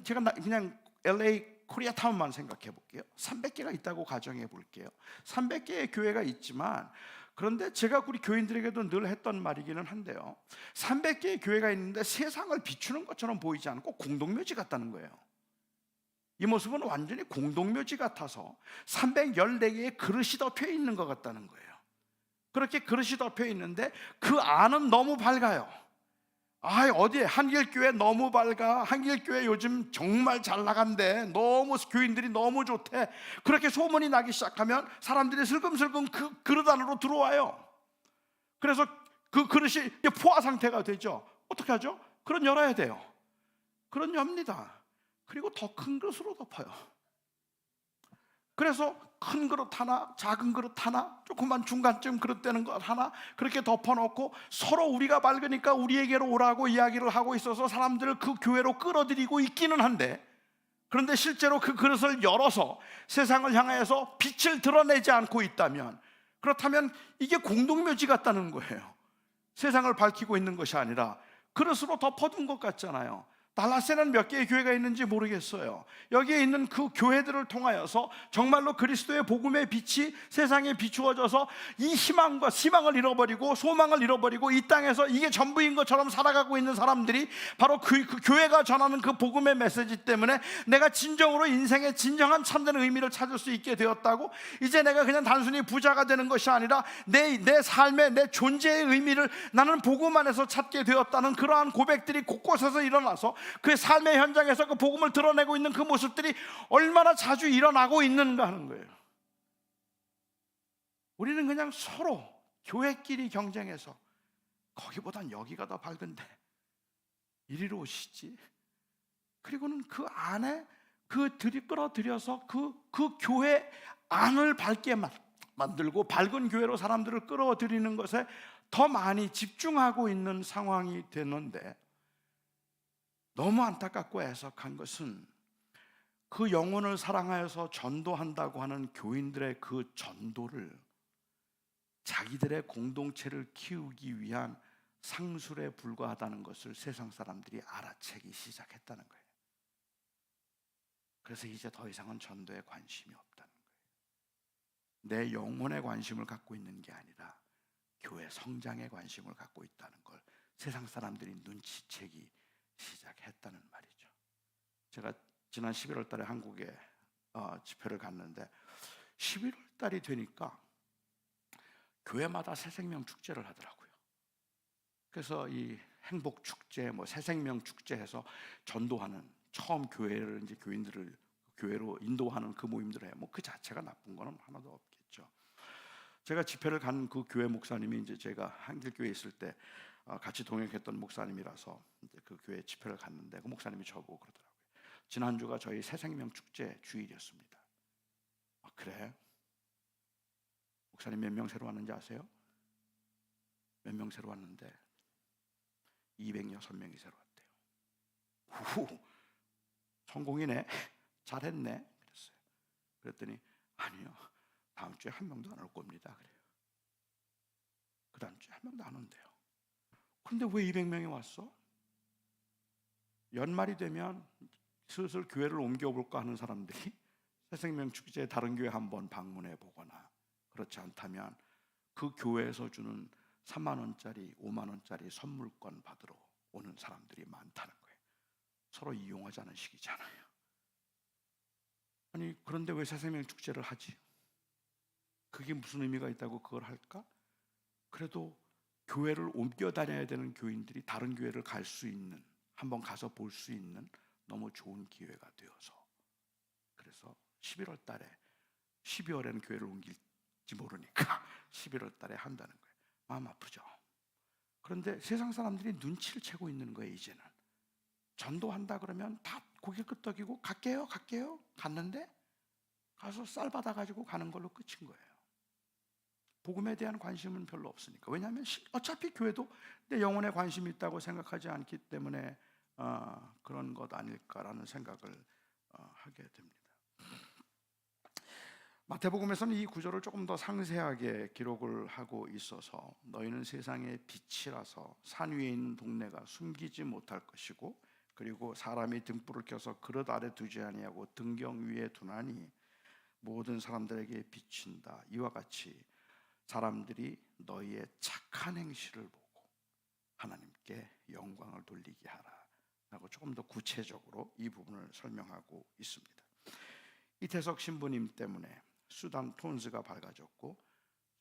제가 그냥 LA 코리아타운만 생각해 볼게요. 300개가 있다고 가정해 볼게요. 300개의 교회가 있지만 그런데 제가 우리 교인들에게도 늘 했던 말이기는 한데요, 300개의 교회가 있는데 세상을 비추는 것처럼 보이지 않고 공동묘지 같다는 거예요. 이 모습은 완전히 공동묘지 같아서 314개의 그릇이 덮여 있는 것 같다는 거예요. 그렇게 그릇이 덮여 있는데 그 안은 너무 밝아요. 어디에 한길교회 너무 밝아, 한길교회 요즘 정말 잘 나간대, 너무 교인들이 너무 좋대, 그렇게 소문이 나기 시작하면 사람들이 슬금슬금 그 그릇 안으로 들어와요. 그래서 그 그릇이 포화 상태가 되죠. 어떻게 하죠? 그릇 열어야 돼요. 그릇 엽니다. 그리고 더 큰 그릇으로 덮어요. 그래서 큰 그릇 하나, 작은 그릇 하나, 조그만 중간쯤 그릇 되는 것 하나, 그렇게 덮어놓고 서로 우리가 밝으니까 우리에게로 오라고 이야기를 하고 있어서 사람들을 그 교회로 끌어들이고 있기는 한데, 그런데 실제로 그 그릇을 열어서 세상을 향해서 빛을 드러내지 않고 있다면, 그렇다면 이게 공동묘지 같다는 거예요. 세상을 밝히고 있는 것이 아니라 그릇으로 덮어둔 것 같잖아요. 달라스에는 몇 개의 교회가 있는지 모르겠어요. 여기에 있는 그 교회들을 통하여서 정말로 그리스도의 복음의 빛이 세상에 비추어져서 이 희망을 잃어버리고 소망을 잃어버리고 이 땅에서 이게 전부인 것처럼 살아가고 있는 사람들이 바로 그 교회가 전하는 그 복음의 메시지 때문에 내가 진정으로 인생의 진정한 참된 의미를 찾을 수 있게 되었다고, 이제 내가 그냥 단순히 부자가 되는 것이 아니라 내 삶의, 내 존재의 의미를 나는 복음 안에서 찾게 되었다는 그러한 고백들이 곳곳에서 일어나서 그의 삶의 현장에서 그 복음을 드러내고 있는 그 모습들이 얼마나 자주 일어나고 있는가 하는 거예요. 우리는 그냥 서로 교회끼리 경쟁해서 거기보단 여기가 더 밝은데 이리로 오시지, 그리고는 그 안에 그들이 끌어들여서 그 교회 안을 밝게 만들고 밝은 교회로 사람들을 끌어들이는 것에 더 많이 집중하고 있는 상황이 되는데, 너무 안타깝고 애석한 것은 그 영혼을 사랑하여서 전도한다고 하는 교인들의 그 전도를 자기들의 공동체를 키우기 위한 상술에 불과하다는 것을 세상 사람들이 알아채기 시작했다는 거예요. 그래서 이제 더 이상은 전도에 관심이 없다는 거예요. 내 영혼에 관심을 갖고 있는 게 아니라 교회 성장에 관심을 갖고 있다는 걸 세상 사람들이 눈치채기 시작했다는 말이죠. 제가 지난 11월 달에 한국에 집회를 갔는데 11월 달이 되니까 교회마다 새생명 축제를 하더라고요. 그래서 이 행복 축제, 새생명 축제해서 전도하는, 처음 교회를 이제 교인들을 교회로 인도하는 그 모임들을 해요. 그 자체가 나쁜 거는 하나도 없겠죠. 제가 집회를 간 그 교회 목사님이 이제 제가 한길교회에 있을 때 같이 동역했던 목사님이라서 이제 그 교회 집회를 갔는데 그 목사님이 저보고 그러더라고요. 지난주가 저희 새생명 축제 주일이었습니다. 그래? 목사님 몇 명 새로 왔는지 아세요? 몇 명 새로 왔는데 206명이 새로 왔대요. 후, 성공이네, 잘했네 그랬어요. 그랬더니 아니요, 다음 주에 한 명도 안 올 겁니다 그래요. 그 다음 주에 한 명도 안 온대요. 근데 왜 200명이 왔어? 연말이 되면 슬슬 교회를 옮겨볼까 하는 사람들이 새생명 축제에 다른 교회 한번 방문해 보거나, 그렇지 않다면 그 교회에서 주는 3만 원짜리, 5만 원짜리 선물권 받으러 오는 사람들이 많다는 거예요. 서로 이용하자는 식이잖아요. 아니 그런데 왜 새생명 축제를 하지? 그게 무슨 의미가 있다고 그걸 할까? 그래도 교회를 옮겨 다녀야 되는 교인들이 다른 교회를 갈 수 있는, 한번 가서 볼 수 있는 너무 좋은 기회가 되어서, 그래서 11월 달에, 12월에는 교회를 옮길지 모르니까 11월 달에 한다는 거예요. 마음 아프죠? 그런데 세상 사람들이 눈치를 채고 있는 거예요. 이제는 전도한다 그러면 다 고개 끄덕이고 갈게요 갔는데 가서 쌀 받아가지고 가는 걸로 끝인 거예요. 복음에 대한 관심은 별로 없으니까. 왜냐하면 어차피 교회도 내 영혼에 관심이 있다고 생각하지 않기 때문에 그런 것 아닐까라는 생각을 하게 됩니다. 마태복음에서는 이 구절을 조금 더 상세하게 기록을 하고 있어서, 너희는 세상의 빛이라서 산 위에 있는 동네가 숨기지 못할 것이고, 그리고 사람이 등불을 켜서 그릇 아래 두지 아니하고 등경 위에 두나니 모든 사람들에게 비친다. 이와 같이 사람들이 너희의 착한 행실을 보고 하나님께 영광을 돌리게 하라 라고 조금 더 구체적으로 이 부분을 설명하고 있습니다. 이태석 신부님 때문에 수단 톤스가 밝아졌고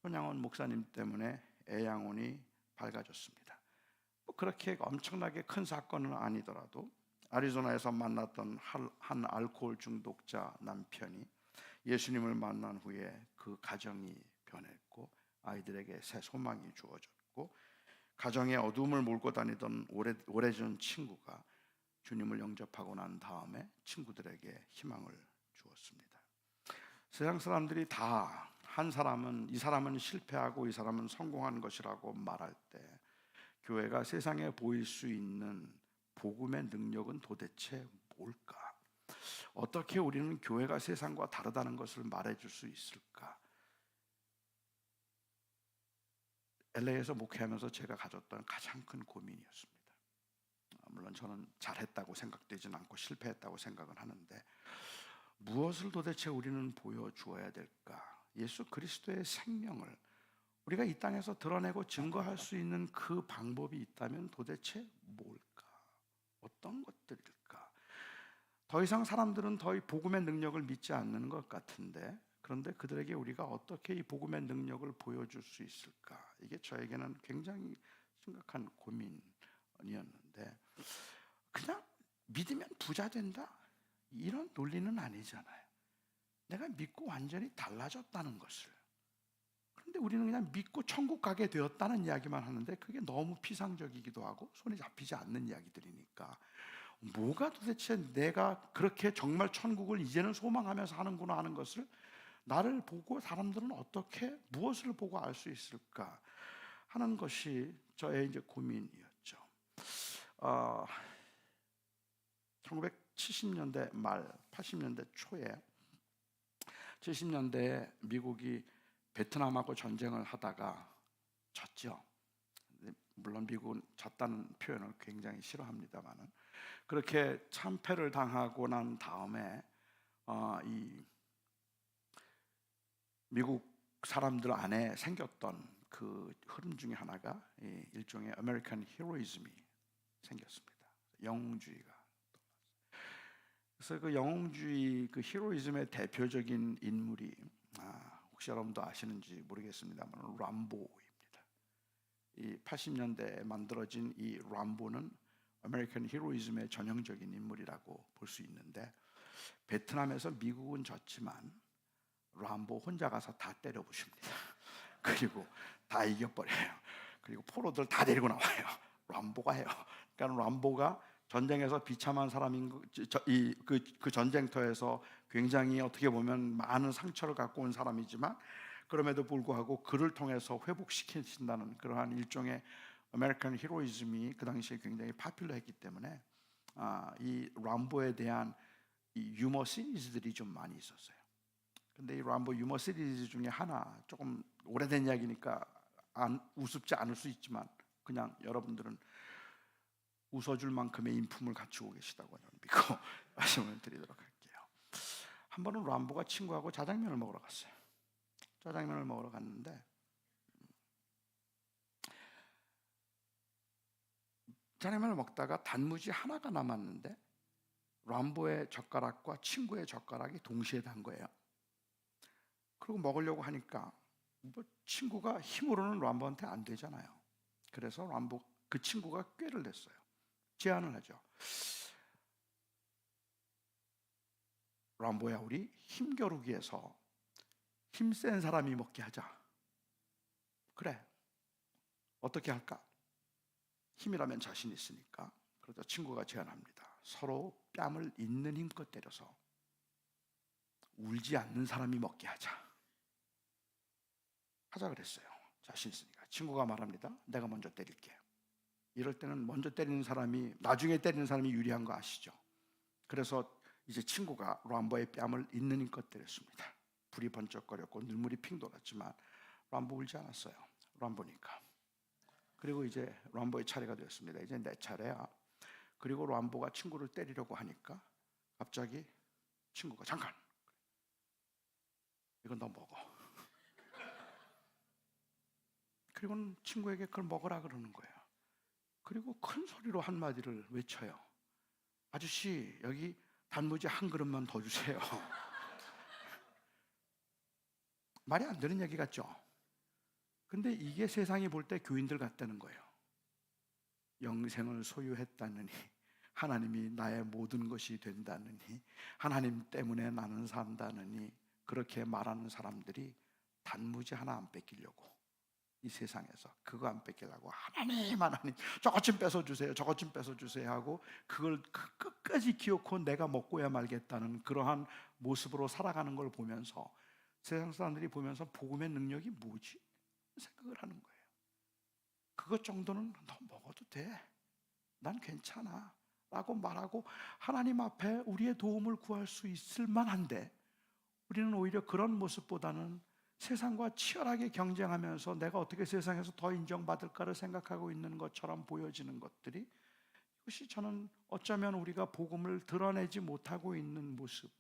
손양원 목사님 때문에 애양온이 밝아졌습니다. 그렇게 엄청나게 큰 사건은 아니더라도 애리조나에서 만났던 한 알코올 중독자 남편이 예수님을 만난 후에 그 가정이 변했고 아이들에게 새 소망이 주어졌고 가정의 어둠을 몰고 다니던 오래전 친구가 주님을 영접하고 난 다음에 친구들에게 희망을 주었습니다. 세상 사람들이 다 한 사람은 이 사람은 실패하고 이 사람은 성공한 것이라고 말할 때 교회가 세상에 보일 수 있는 복음의 능력은 도대체 뭘까? 어떻게 우리는 교회가 세상과 다르다는 것을 말해줄 수 있을까? LA에서 목회하면서 제가 가졌던 가장 큰 고민이었습니다. 물론 저는 잘했다고 생각되지는 않고 실패했다고 생각은 하는데 무엇을 도대체 우리는 보여주어야 될까? 예수 그리스도의 생명을 우리가 이 땅에서 드러내고 증거할 수 있는 그 방법이 있다면 도대체 뭘까? 어떤 것들일까? 더 이상 사람들은 더 이 복음의 능력을 믿지 않는 것 같은데 그런데 그들에게 우리가 어떻게 이 복음의 능력을 보여줄 수 있을까? 이게 저에게는 굉장히 심각한 고민이었는데 그냥 믿으면 부자 된다? 이런 논리는 아니잖아요. 내가 믿고 완전히 달라졌다는 것을. 그런데 우리는 그냥 믿고 천국 가게 되었다는 이야기만 하는데 그게 너무 피상적이기도 하고 손에 잡히지 않는 이야기들이니까 뭐가 도대체 내가 그렇게 정말 천국을 이제는 소망하면서 하는구나 하는 것을 나를 보고 사람들은 어떻게 무엇을 보고 알 수 있을까 하는 것이 저의 이제 고민이었죠. 1970년대 말 80년대 초에 70년대에 미국이 베트남하고 전쟁을 하다가 졌죠. 물론 미국은 졌다는 표현을 굉장히 싫어합니다만은 그렇게 참패를 당하고 난 다음에 이 미국 사람들 안에 생겼던 그 흐름 중에 하나가 일종의 아메리칸 히로이즘이 생겼습니다. 영웅주의가. 그래서 그 영웅주의 그 히로이즘의 대표적인 인물이 혹시 여러분도 아시는지 모르겠습니다만 람보입니다. 이 80년대에 만들어진 이 람보는 아메리칸 히로이즘의 전형적인 인물이라고 볼 수 있는데 베트남에서 미국은 졌지만 람보 혼자 가서 다 때려부십니다. 그리고 다 이겨버려요. 그리고 포로들 다 데리고 나와요. 람보가 해요. 그러니까 람보가 전쟁에서 비참한 사람인 그 전쟁터에서 굉장히 어떻게 보면 많은 상처를 갖고 온 사람이지만 그럼에도 불구하고 그를 통해서 회복시킨다는 그러한 일종의 아메리칸 히로이즘이 그 당시에 굉장히 파퓰러했기 때문에 이 람보에 대한 이 유머 시리즈들이 좀 많이 있었어요. 근데 이 람보 유머 시리즈 중에 하나 조금 오래된 이야기니까 우습지 않을 수 있지만 그냥 여러분들은 웃어줄 만큼의 인품을 갖추고 계시다고 믿고 말씀을 드리도록 할게요. 한 번은 람보가 친구하고 짜장면을 먹으러 갔어요. 짜장면을 먹으러 갔는데 짜장면을 먹다가 단무지 하나가 남았는데 람보의 젓가락과 친구의 젓가락이 동시에 단 거예요. 그리고 먹으려고 하니까 뭐 친구가 힘으로는 람보한테 안 되잖아요. 그래서 람보 그 친구가 꾀를 냈어요. 제안을 하죠. 람보야, 우리 힘겨루기에서 힘센 사람이 먹게 하자. 그래, 어떻게 할까? 힘이라면 자신 있으니까. 그러자 친구가 제안합니다. 서로 뺨을 있는 힘껏 때려서 울지 않는 사람이 먹게 하자 그랬어요. 자신 있으니까. 친구가 말합니다. 내가 먼저 때릴게. 이럴 때는 먼저 때리는 사람이 나중에 때리는 사람이 유리한 거 아시죠? 그래서 이제 친구가 람보의 뺨을 있는 힘껏 때렸습니다. 불이 번쩍거렸고 눈물이 핑 돌았지만 람보 울지 않았어요. 람보니까. 그리고 이제 람보의 차례가 되었습니다. 이제 내 차례야. 그리고 람보가 친구를 때리려고 하니까 갑자기 친구가 잠깐, 이건 너 먹어. 그리고는 친구에게 그걸 먹으라 그러는 거예요. 그리고 큰 소리로 한마디를 외쳐요. 아저씨, 여기 단무지 한 그릇만 더 주세요. 말이 안 되는 얘기 같죠? 근데 이게 세상이 볼 때 교인들 같다는 거예요. 영생을 소유했다느니, 하나님이 나의 모든 것이 된다느니, 하나님 때문에 나는 산다느니, 그렇게 말하는 사람들이 단무지 하나 안 뺏기려고, 이 세상에서 그거 안 뺏기려고 하나님 저것 좀 뺏어주세요, 저것 좀 뺏어주세요 하고 그걸 끝까지 기어코 내가 먹고야 말겠다는 그러한 모습으로 살아가는 걸 보면서 세상 사람들이 보면서 복음의 능력이 뭐지? 생각을 하는 거예요. 그것 정도는 너 먹어도 돼, 난 괜찮아 라고 말하고 하나님 앞에 우리의 도움을 구할 수 있을 만한데, 우리는 오히려 그런 모습보다는 세상과 치열하게 경쟁하면서 내가 어떻게 세상에서 더 인정받을까를 생각하고 있는 것처럼 보여지는 것들이, 이것이 저는 어쩌면 우리가 복음을 드러내지 못하고 있는 모습,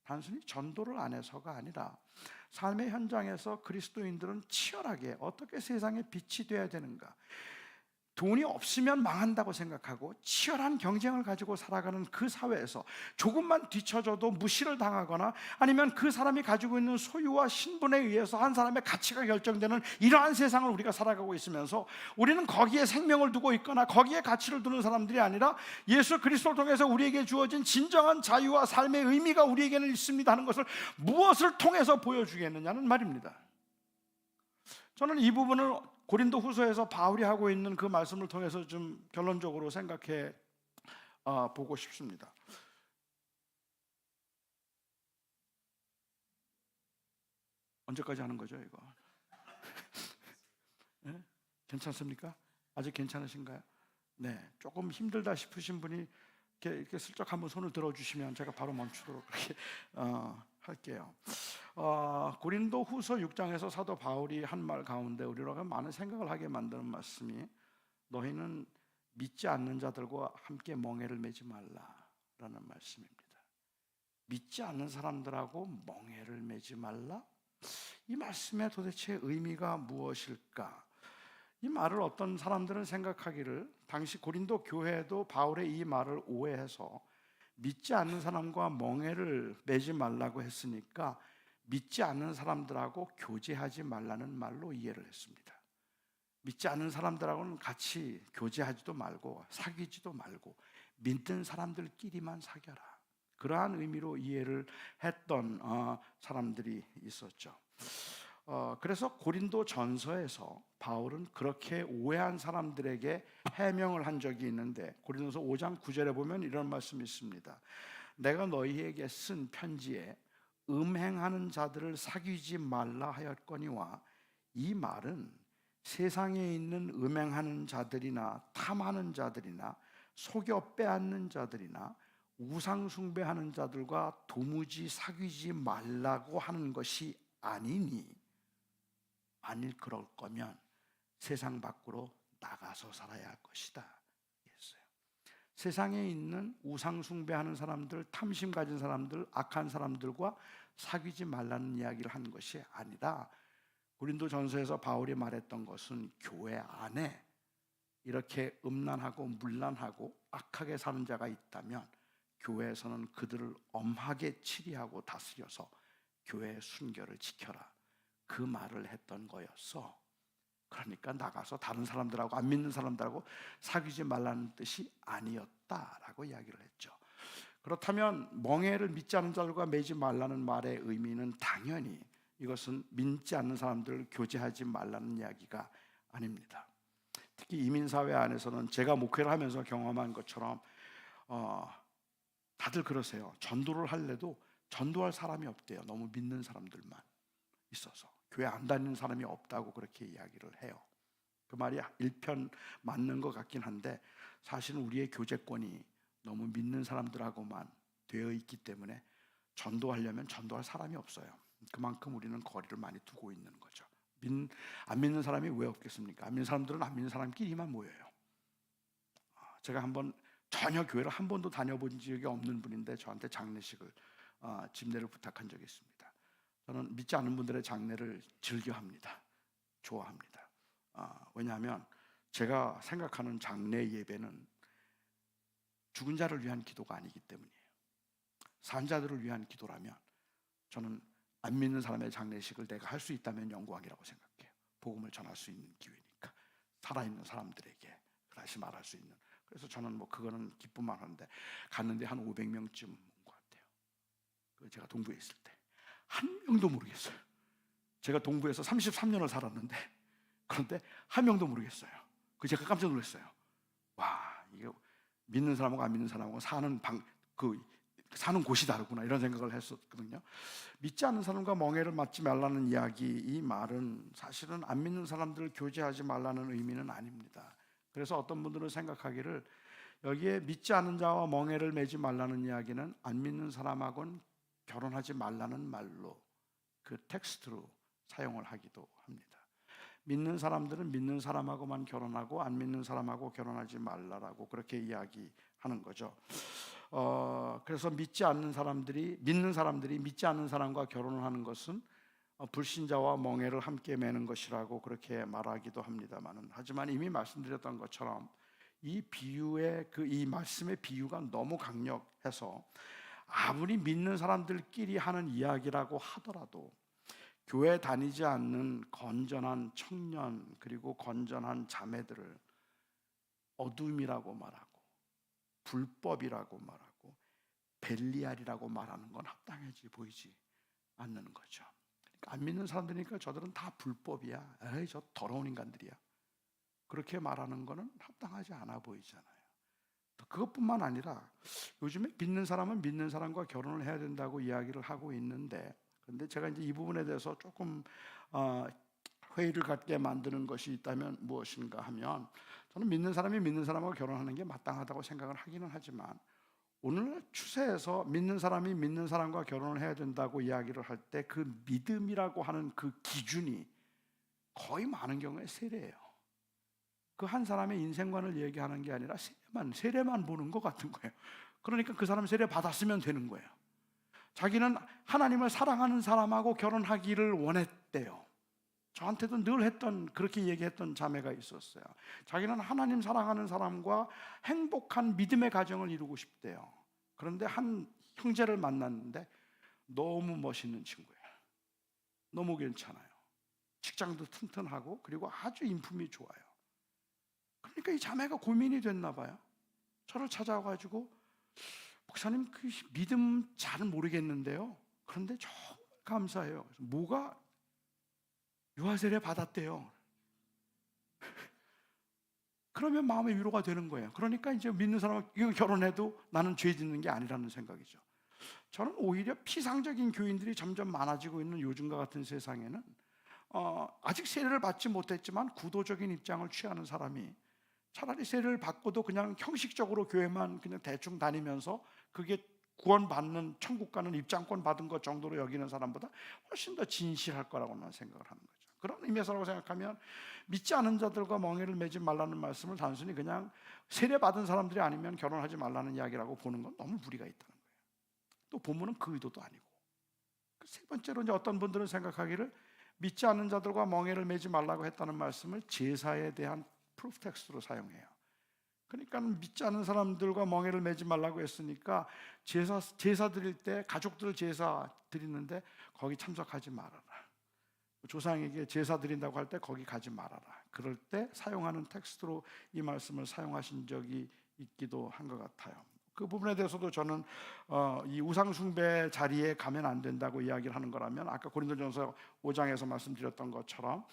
단순히 전도를 안 해서가 아니라 삶의 현장에서 그리스도인들은 치열하게 어떻게 세상에 빛이 되어야 되는가, 돈이 없으면 망한다고 생각하고 치열한 경쟁을 가지고 살아가는 그 사회에서 조금만 뒤처져도 무시를 당하거나 아니면 그 사람이 가지고 있는 소유와 신분에 의해서 한 사람의 가치가 결정되는 이러한 세상을 우리가 살아가고 있으면서, 우리는 거기에 생명을 두고 있거나 거기에 가치를 두는 사람들이 아니라 예수 그리스도를 통해서 우리에게 주어진 진정한 자유와 삶의 의미가 우리에게는 있습니다 하는 것을 무엇을 통해서 보여주겠느냐는 말입니다. 저는 이 부분을 고린도 후서에서 바울이 하고 있는 그 말씀을 통해서 좀 결론적으로 생각해 보고 싶습니다. 언제까지 하는 거죠 이거? 네? 괜찮습니까? 아직 괜찮으신가요? 네, 조금 힘들다 싶으신 분이 이렇게 슬쩍 한번 손을 들어주시면 제가 바로 멈추도록 그렇게 할게요. 고린도 후서 6장에서 사도 바울이 한 말 가운데 우리가 많은 생각을 하게 만드는 말씀이, 너희는 믿지 않는 자들과 함께 멍에를 매지 말라라는 말씀입니다. 믿지 않는 사람들하고 멍에를 매지 말라? 이 말씀의 도대체 의미가 무엇일까? 이 말을 어떤 사람들은 생각하기를, 당시 고린도 교회도 바울의 이 말을 오해해서 믿지 않는 사람과 멍에를 매지 말라고 했으니까 믿지 않는 사람들하고 교제하지 말라는 말로 이해를 했습니다. 믿지 않는 사람들하고는 같이 교제하지도 말고 사귀지도 말고 믿는 사람들끼리만 사귀어라, 그러한 의미로 이해를 했던 사람들이 있었죠. 그래서 고린도 전서에서 바울은 그렇게 오해한 사람들에게 해명을 한 적이 있는데, 고린도서 5장 9절에 보면 이런 말씀이 있습니다. 내가 너희에게 쓴 편지에 음행하는 자들을 사귀지 말라 하였거니와, 이 말은 세상에 있는 음행하는 자들이나 탐하는 자들이나 속여 빼앗는 자들이나 우상 숭배하는 자들과 도무지 사귀지 말라고 하는 것이 아니니, 만일 그럴 거면 세상 밖으로 나가서 살아야 할 것이다 했어요. 세상에 있는 우상 숭배하는 사람들, 탐심 가진 사람들, 악한 사람들과 사귀지 말라는 이야기를 한 것이 아니라, 고린도 전서에서 바울이 말했던 것은 교회 안에 이렇게 음란하고 문란하고 악하게 사는 자가 있다면 교회에서는 그들을 엄하게 치리하고 다스려서 교회의 순결을 지켜라, 그 말을 했던 거였어. 그러니까 나가서 다른 사람들하고, 안 믿는 사람들하고 사귀지 말라는 뜻이 아니었다라고 이야기를 했죠. 그렇다면 멍에를 믿지 않는 자들과 매지 말라는 말의 의미는 당연히 이것은 믿지 않는 사람들을 교제하지 말라는 이야기가 아닙니다. 특히 이민사회 안에서는 제가 목회를 하면서 경험한 것처럼 다들 그러세요. 전도를 할래도 전도할 사람이 없대요. 너무 믿는 사람들만 있어서 교회 안 다니는 사람이 없다고 그렇게 이야기를 해요. 그 말이 일편 맞는 것 같긴 한데, 사실은 우리의 교제권이 너무 믿는 사람들하고만 되어 있기 때문에 전도하려면 전도할 사람이 없어요. 그만큼 우리는 거리를 많이 두고 있는 거죠. 안 믿는 사람이 왜 없겠습니까? 안 믿는 사람들은 안 믿는 사람끼리만 모여요. 제가 한번 전혀 교회를 한 번도 다녀본 적이 없는 분인데 저한테 장례식을 집례를 부탁한 적이 있습니다. 저는 믿지 않는 분들의 장례를 즐겨합니다. 좋아합니다. 왜냐하면 제가 생각하는 장례 예배는 죽은 자를 위한 기도가 아니기 때문이에요. 산 자들을 위한 기도라면 저는 안 믿는 사람의 장례식을 내가 할 수 있다면 영광이라고 생각해요. 복음을 전할 수 있는 기회니까, 살아있는 사람들에게 다시 말할 수 있는. 그래서 저는 뭐 그거는 기쁨만 하는데, 갔는데 한 500명쯤 온 것 같아요. 제가 동부에 있을 때 한 명도 모르겠어요. 제가 동부에서 33년을 살았는데, 그런데 한 명도 모르겠어요. 제가 깜짝 놀랐어요. 와, 이게 믿는 사람하고 안 믿는 사람하고 사는 곳이 다르구나, 이런 생각을 했었거든요. 믿지 않는 사람과 멍에를 맞지 말라는 이야기, 이 말은 사실은 안 믿는 사람들을 교제하지 말라는 의미는 아닙니다. 그래서 어떤 분들은 생각하기를 여기에 믿지 않는 자와 멍에를 매지 말라는 이야기는 안 믿는 사람하고는 결혼하지 말라는 말로, 그 텍스트로 사용을 하기도 합니다. 믿는 사람들은 믿는 사람하고만 결혼하고 안 믿는 사람하고 결혼하지 말라라고 그렇게 이야기하는 거죠. 그래서 믿는 사람들이 믿지 않는 사람과 결혼을 하는 것은 불신자와 멍에를 함께 매는 것이라고 그렇게 말하기도 합니다만은, 하지만 이미 말씀드렸던 것처럼 이 비유의 이 말씀의 비유가 너무 강력해서 아무리 믿는 사람들끼리 하는 이야기라고 하더라도 교회 다니지 않는 건전한 청년 그리고 건전한 자매들을 어둠이라고 말하고 불법이라고 말하고 벨리알이라고 말하는 건 합당하지 보이지 않는 거죠. 그러니까 안 믿는 사람들이니까 저들은 다 불법이야, 에이 저 더러운 인간들이야, 그렇게 말하는 거는 합당하지 않아 보이잖아요. 그것뿐만 아니라 요즘에 믿는 사람은 믿는 사람과 결혼을 해야 된다고 이야기를 하고 있는데, 그런데 제가 이제 이 부분에 대해서 조금 회의를 갖게 만드는 것이 있다면 무엇인가 하면, 저는 믿는 사람이 믿는 사람하고 결혼하는 게 마땅하다고 생각을 하기는 하지만, 오늘날 추세에서 믿는 사람이 믿는 사람과 결혼을 해야 된다고 이야기를 할 때 그 믿음이라고 하는 그 기준이 거의 많은 경우에 세례예요. 그 한 사람의 인생관을 얘기하는 게 아니라 세례만 보는 것 같은 거예요. 그러니까 그 사람 세례 받았으면 되는 거예요. 자기는 하나님을 사랑하는 사람하고 결혼하기를 원했대요. 저한테도 늘 그렇게 얘기했던 자매가 있었어요. 자기는 하나님 사랑하는 사람과 행복한 믿음의 가정을 이루고 싶대요. 그런데 한 형제를 만났는데 너무 멋있는 친구예요. 너무 괜찮아요. 직장도 튼튼하고 그리고 아주 인품이 좋아요. 그러니까 이 자매가 고민이 됐나 봐요. 저를 찾아와가지고, 목사님 그 믿음 잘 모르겠는데요, 그런데 정말 감사해요. 뭐가 유아세례 받았대요. 그러면 마음의 위로가 되는 거예요. 그러니까 이제 믿는 사람과 결혼해도 나는 죄 짓는 게 아니라는 생각이죠. 저는 오히려 피상적인 교인들이 점점 많아지고 있는 요즘과 같은 세상에는 아직 세례를 받지 못했지만 구도적인 입장을 취하는 사람이 차라리 세례를 받고도 그냥 형식적으로 교회만 그냥 대충 다니면서 그게 구원받는, 천국 가는 입장권 받은 것 정도로 여기는 사람보다 훨씬 더 진실할 거라고는 생각을 하는 거죠. 그런 의미에서라고 생각하면 믿지 않은 자들과 멍에를 매지 말라는 말씀을 단순히 그냥 세례 받은 사람들이 아니면 결혼하지 말라는 이야기라고 보는 건 너무 무리가 있다는 거예요. 또 본문은 그 의도도 아니고. 세 번째로 이제 어떤 분들은 생각하기를 믿지 않는 자들과 멍에를 매지 말라고 했다는 말씀을 제사에 대한 프루프 텍스트로 사용해요. 그러니까 믿지 않는 사람들과 멍에를 매지 말라고 했으니까 제사 드릴 때 가족들 제사 드리는데 거기 참석하지 말아라. 조상에게 제사 드린다고 할 때 거기 가지 말아라. 그럴 때 사용하는 텍스트로 이 말씀을 사용하신 적이 있기도 한 것 같아요. 그 부분에 대해서도 저는 이 우상 숭배 자리에 가면 안 된다고 이야기를 하는 거라면, 아까 고린도전서 5장에서 말씀드렸던 것처럼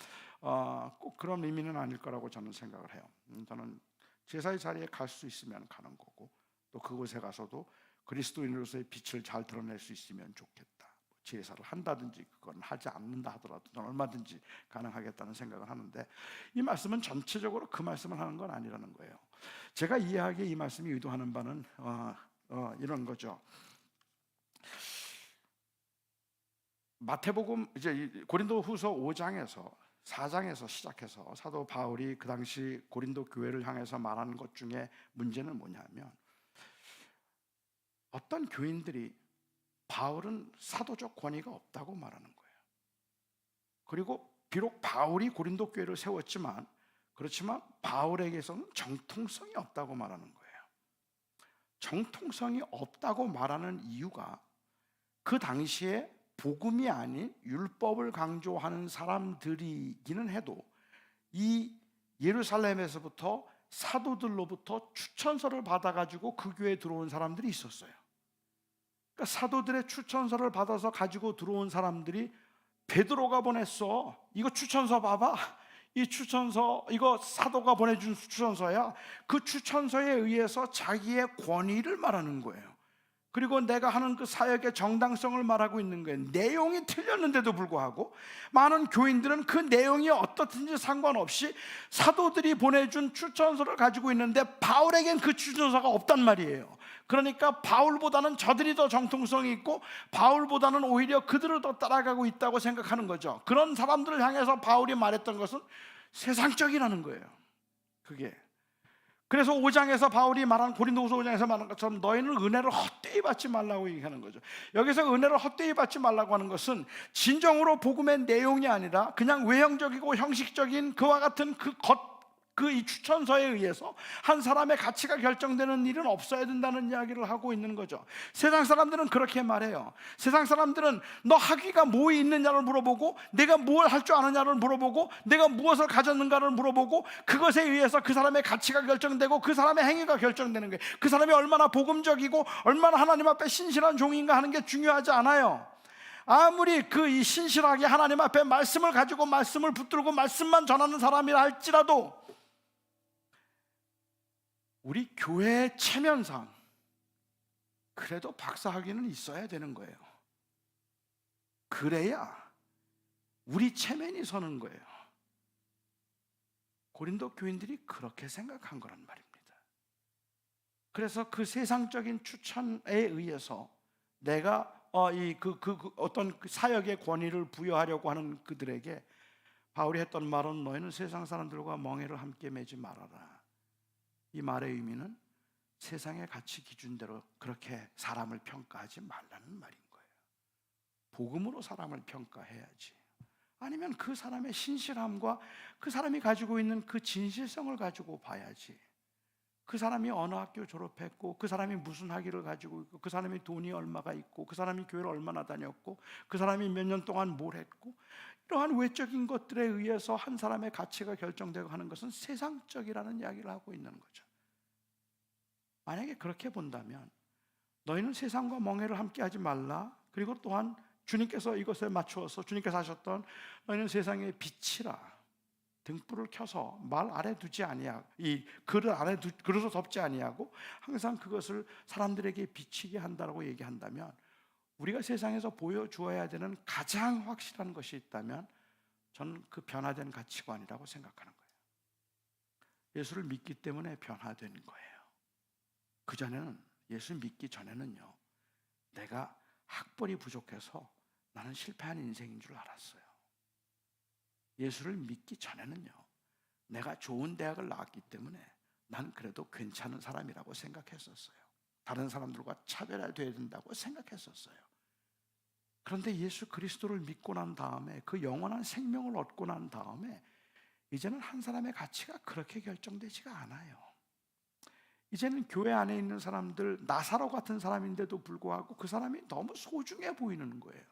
꼭 그런 의미는 아닐 거라고 저는 생각을 해요. 저는 제사의 자리에 갈 수 있으면 가는 거고, 또 그곳에 가서도 그리스도인으로서의 빛을 잘 드러낼 수 있으면 좋겠다. 제사를 한다든지 그건 하지 않는다 하더라도 저는 얼마든지 가능하겠다는 생각을 하는데, 이 말씀은 전체적으로 그 말씀을 하는 건 아니라는 거예요. 제가 이해하기에 이 말씀이 의도하는 바는 이런 거죠. 마태복음 이제 고린도후서 5장에서 4장에서 시작해서 사도 바울이 그 당시 고린도 교회를 향해서 말하는 것 중에 문제는 뭐냐면, 어떤 교인들이 바울은 사도적 권위가 없다고 말하는 거예요. 그리고 비록 바울이 고린도 교회를 세웠지만 그렇지만 바울에게서는 정통성이 없다고 말하는 거예요. 정통성이 없다고 말하는 이유가 그 당시에 복음이 아닌 율법을 강조하는 사람들이기는 해도 이 예루살렘에서부터 사도들로부터 추천서를 받아가지고 그 교회에 들어온 사람들이 있었어요. 그러니까 사도들의 추천서를 받아서 가지고 들어온 사람들이 베드로가 보냈어. 이거 추천서 봐봐. 이 추천서, 이거 사도가 보내준 추천서야. 그 추천서에 의해서 자기의 권위를 말하는 거예요. 그리고 내가 하는 그 사역의 정당성을 말하고 있는 거예요. 내용이 틀렸는데도 불구하고 많은 교인들은 그 내용이 어떻든지 상관없이 사도들이 보내준 추천서를 가지고 있는데 바울에겐 그 추천서가 없단 말이에요. 그러니까 바울보다는 저들이 더 정통성이 있고 바울보다는 오히려 그들을 더 따라가고 있다고 생각하는 거죠. 그런 사람들을 향해서 바울이 말했던 것은 세상적이라는 거예요. 그게. 그래서 5장에서 바울이 말한, 고린도후서 5장에서 말한 것처럼 너희는 은혜를 헛되이 받지 말라고 얘기하는 거죠. 여기서 은혜를 헛되이 받지 말라고 하는 것은 진정으로 복음의 내용이 아니라 그냥 외형적이고 형식적인 그와 같은 이 추천서에 의해서 한 사람의 가치가 결정되는 일은 없어야 된다는 이야기를 하고 있는 거죠. 세상 사람들은 그렇게 말해요. 세상 사람들은 너 학위가 뭐 있느냐를 물어보고, 내가 뭘 할 줄 아느냐를 물어보고, 내가 무엇을 가졌는가를 물어보고, 그것에 의해서 그 사람의 가치가 결정되고 그 사람의 행위가 결정되는 거예요. 그 사람이 얼마나 복음적이고 얼마나 하나님 앞에 신실한 종인가 하는 게 중요하지 않아요. 아무리 이 신실하게 하나님 앞에 말씀을 가지고 말씀을 붙들고 말씀만 전하는 사람이라 할지라도 우리 교회의 체면상 그래도 박사학위는 있어야 되는 거예요. 그래야 우리 체면이 서는 거예요. 고린도 교인들이 그렇게 생각한 거란 말입니다. 그래서 그 세상적인 추천에 의해서 내가 어떤 사역의 권위를 부여하려고 하는 그들에게 바울이 했던 말은 너희는 세상 사람들과 멍에를 함께 매지 말아라. 이 말의 의미는 세상의 가치 기준대로 그렇게 사람을 평가하지 말라는 말인 거예요. 복음으로 사람을 평가해야지. 아니면 그 사람의 신실함과 그 사람이 가지고 있는 그 진실성을 가지고 봐야지. 그 사람이 어느 학교 졸업했고, 그 사람이 무슨 학위를 가지고 있고, 그 사람이 돈이 얼마가 있고, 그 사람이 교회를 얼마나 다녔고, 그 사람이 몇 년 동안 뭘 했고, 이러한 외적인 것들에 의해서 한 사람의 가치가 결정되고 하는 것은 세상적이라는 이야기를 하고 있는 거죠. 만약에 그렇게 본다면 너희는 세상과 멍해를 함께 하지 말라. 그리고 또한 주님께서 이것에 맞추어서 주님께서 하셨던 너희는 세상의 빛이라. 등불을 켜서 말 아래 두지 아니하고, 이 그릇을 덮지 아니하고 항상 그것을 사람들에게 비치게 한다고 얘기한다면, 우리가 세상에서 보여주어야 되는 가장 확실한 것이 있다면 저는 그 변화된 가치관이라고 생각하는 거예요. 예수를 믿기 때문에 변화된 거예요. 그전에는, 예수 믿기 전에는요, 내가 학벌이 부족해서 나는 실패한 인생인 줄 알았어요. 예수를 믿기 전에는요, 내가 좋은 대학을 나왔기 때문에 난 그래도 괜찮은 사람이라고 생각했었어요. 다른 사람들과 차별화되어야 된다고 생각했었어요. 그런데 예수 그리스도를 믿고 난 다음에, 그 영원한 생명을 얻고 난 다음에 이제는 한 사람의 가치가 그렇게 결정되지가 않아요. 이제는 교회 안에 있는 사람들, 나사로 같은 사람인데도 불구하고 그 사람이 너무 소중해 보이는 거예요.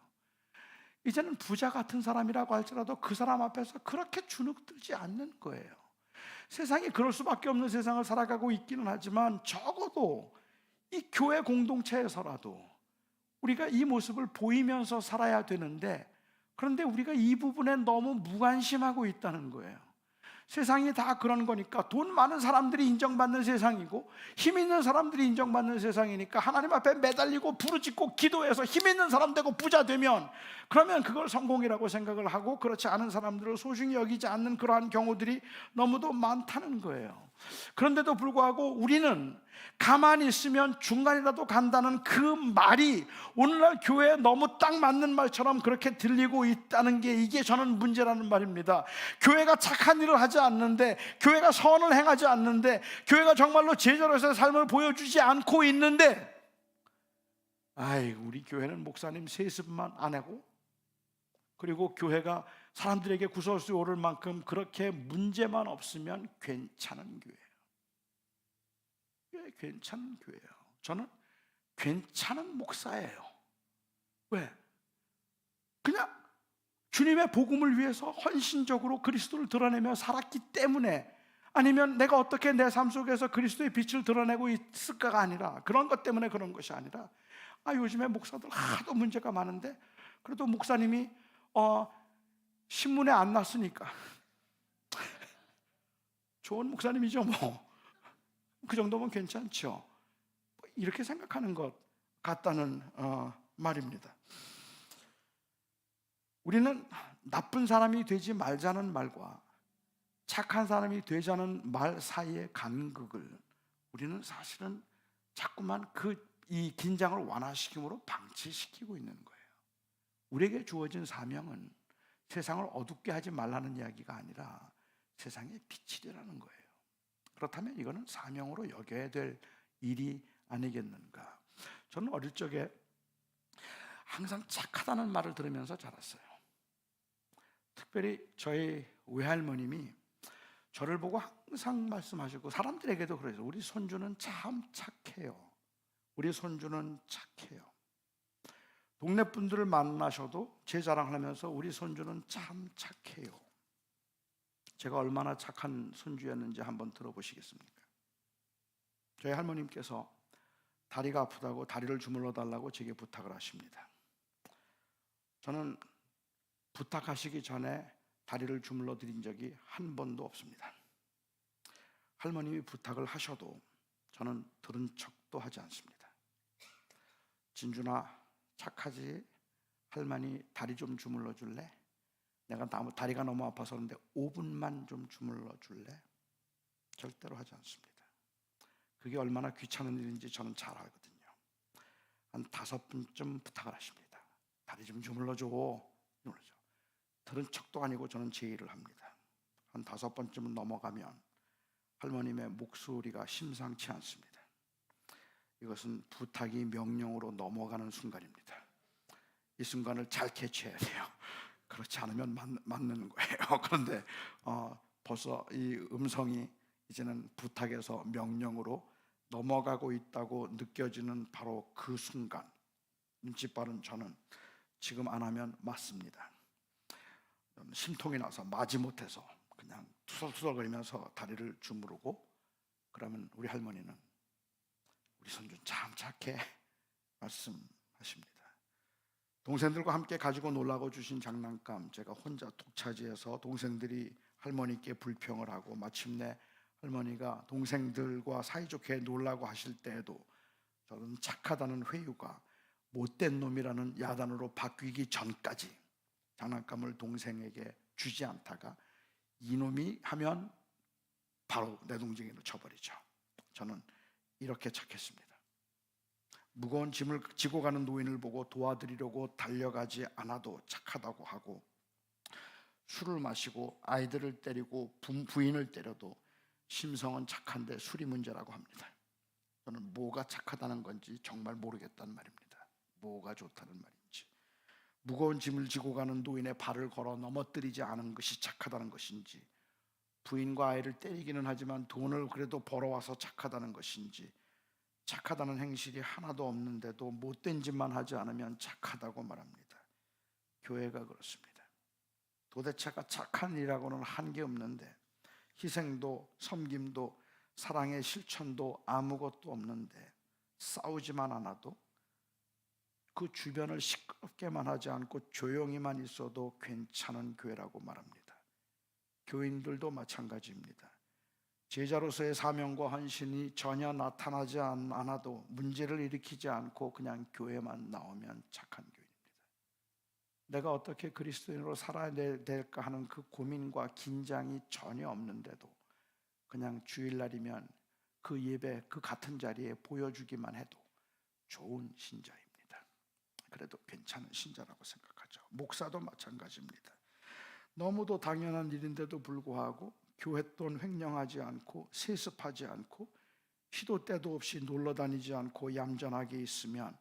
이제는 부자 같은 사람이라고 할지라도 그 사람 앞에서 그렇게 주눅들지 않는 거예요. 세상이 그럴 수밖에 없는 세상을 살아가고 있기는 하지만 적어도 이 교회 공동체에서라도 우리가 이 모습을 보이면서 살아야 되는데, 그런데 우리가 이 부분에 너무 무관심하고 있다는 거예요. 세상이 다 그런 거니까, 돈 많은 사람들이 인정받는 세상이고 힘 있는 사람들이 인정받는 세상이니까 하나님 앞에 매달리고 부르짖고 기도해서 힘 있는 사람 되고 부자 되면, 그러면 그걸 성공이라고 생각을 하고 그렇지 않은 사람들을 소중히 여기지 않는 그러한 경우들이 너무도 많다는 거예요. 그런데도 불구하고 우리는 가만히 있으면 중간이라도 간다는 그 말이 오늘날 교회에 너무 딱 맞는 말처럼 그렇게 들리고 있다는 게, 이게 저는 문제라는 말입니다. 교회가 착한 일을 하지 않는데, 교회가 선을 행하지 않는데, 교회가 정말로 제자로서의 삶을 보여주지 않고 있는데, 우리 교회는 목사님 세습만 안 하고, 그리고 교회가 사람들에게 구설수 오를 만큼 그렇게 문제만 없으면 괜찮은 교회예요. 괜찮은 교회예요. 저는 괜찮은 목사예요. 왜? 그냥 주님의 복음을 위해서 헌신적으로 그리스도를 드러내며 살았기 때문에, 아니면 내가 어떻게 내 삶 속에서 그리스도의 빛을 드러내고 있을까가 아니라, 그런 것 때문에 그런 것이 아니라, 요즘에 목사들 하도 문제가 많은데 그래도 목사님이 신문에 안 났으니까 좋은 목사님이죠 뭐. 그 정도면 괜찮죠. 이렇게 생각하는 것 같다는 말입니다. 우리는 나쁜 사람이 되지 말자는 말과 착한 사람이 되자는 말 사이의 간극을 우리는 사실은 자꾸만 이 긴장을 완화시킴으로 방치시키고 있는 거예요. 우리에게 주어진 사명은 세상을 어둡게 하지 말라는 이야기가 아니라 세상의 빛이 되라는 거예요. 그렇다면 이거는 사명으로 여겨야 될 일이 아니겠는가. 저는 어릴 적에 항상 착하다는 말을 들으면서 자랐어요. 특별히 저희 외할머님이 저를 보고 항상 말씀하시고, 사람들에게도 그래서 우리 손주는 참 착해요. 우리 손주는 착해요. 동네 분들을 만나셔도 제 자랑을 하면서 우리 손주는 참 착해요. 제가 얼마나 착한 손주였는지 한번 들어보시겠습니까? 저희 할머님께서 다리가 아프다고 다리를 주물러 달라고 제게 부탁을 하십니다. 저는 부탁하시기 전에 다리를 주물러 드린 적이 한 번도 없습니다. 할머님이 부탁을 하셔도 저는 들은 척도 하지 않습니다. 진준아, 착하지? 할머니 다리 좀 주물러 줄래? 내가 다리가 너무 아파서 그런데 5분만 좀 주물러 줄래? 절대로 하지 않습니다. 그게 얼마나 귀찮은 일인지 저는 잘 알거든요. 한 5분쯤 부탁을 하십니다. 다리 좀 주물러줘. 들은 척도 아니고 저는 제 일을 합니다. 한 5번쯤 넘어가면 할머님의 목소리가 심상치 않습니다. 이것은 부탁이 명령으로 넘어가는 순간입니다. 이 순간을 잘 캐치해야 돼요. 그렇지 않으면 맞는 거예요. 그런데 벌써 이 음성이 이제는 부탁에서 명령으로 넘어가고 있다고 느껴지는 바로 그 순간, 눈치 빠른 저는 지금 안 하면 맞습니다. 심통이 나서 마지못해서 그냥 투덜투덜거리면서 다리를 주무르고, 그러면 우리 할머니는 우리 손주 참 착해 말씀하십니다. 동생들과 함께 가지고 놀라고 주신 장난감 제가 혼자 독차지해서 동생들이 할머니께 불평을 하고 마침내 할머니가 동생들과 사이좋게 놀라고 하실 때에도 저는 착하다는 회유가 못된 놈이라는 야단으로 바뀌기 전까지 장난감을 동생에게 주지 않다가 이놈이 하면 바로 내 동생이로 쳐버리죠. 저는 이렇게 착했습니다. 무거운 짐을 지고 가는 노인을 보고 도와드리려고 달려가지 않아도 착하다고 하고, 술을 마시고 아이들을 때리고 부인을 때려도 심성은 착한데 술이 문제라고 합니다. 저는 뭐가 착하다는 건지 정말 모르겠다는 말입니다. 뭐가 좋다는 말인지. 무거운 짐을 지고 가는 노인의 발을 걸어 넘어뜨리지 않은 것이 착하다는 것인지, 부인과 아이를 때리기는 하지만 돈을 그래도 벌어와서 착하다는 것인지, 착하다는 행실이 하나도 없는데도 못된 짓만 하지 않으면 착하다고 말합니다. 교회가 그렇습니다. 도대체가 착한 일이라고는 한 게 없는데, 희생도 섬김도 사랑의 실천도 아무것도 없는데, 싸우지만 않아도 그 주변을 시끄럽게만 하지 않고 조용히만 있어도 괜찮은 교회라고 말합니다. 교인들도 마찬가지입니다. 제자로서의 사명과 헌신이 전혀 나타나지 않아도, 문제를 일으키지 않고 그냥 교회만 나오면 착한 교인입니다. 내가 어떻게 그리스도인으로 살아야 될까 하는 그 고민과 긴장이 전혀 없는데도 그냥 주일날이면 그 예배, 그 같은 자리에 보여주기만 해도 좋은 신자입니다. 그래도 괜찮은 신자라고 생각하죠. 목사도 마찬가지입니다. 너무도 당연한 일인데도 불구하고 교회돈 횡령하지 않고 세습하지 않고 시도 때도 없이 놀러 다니지 않고 얌전하게 있으면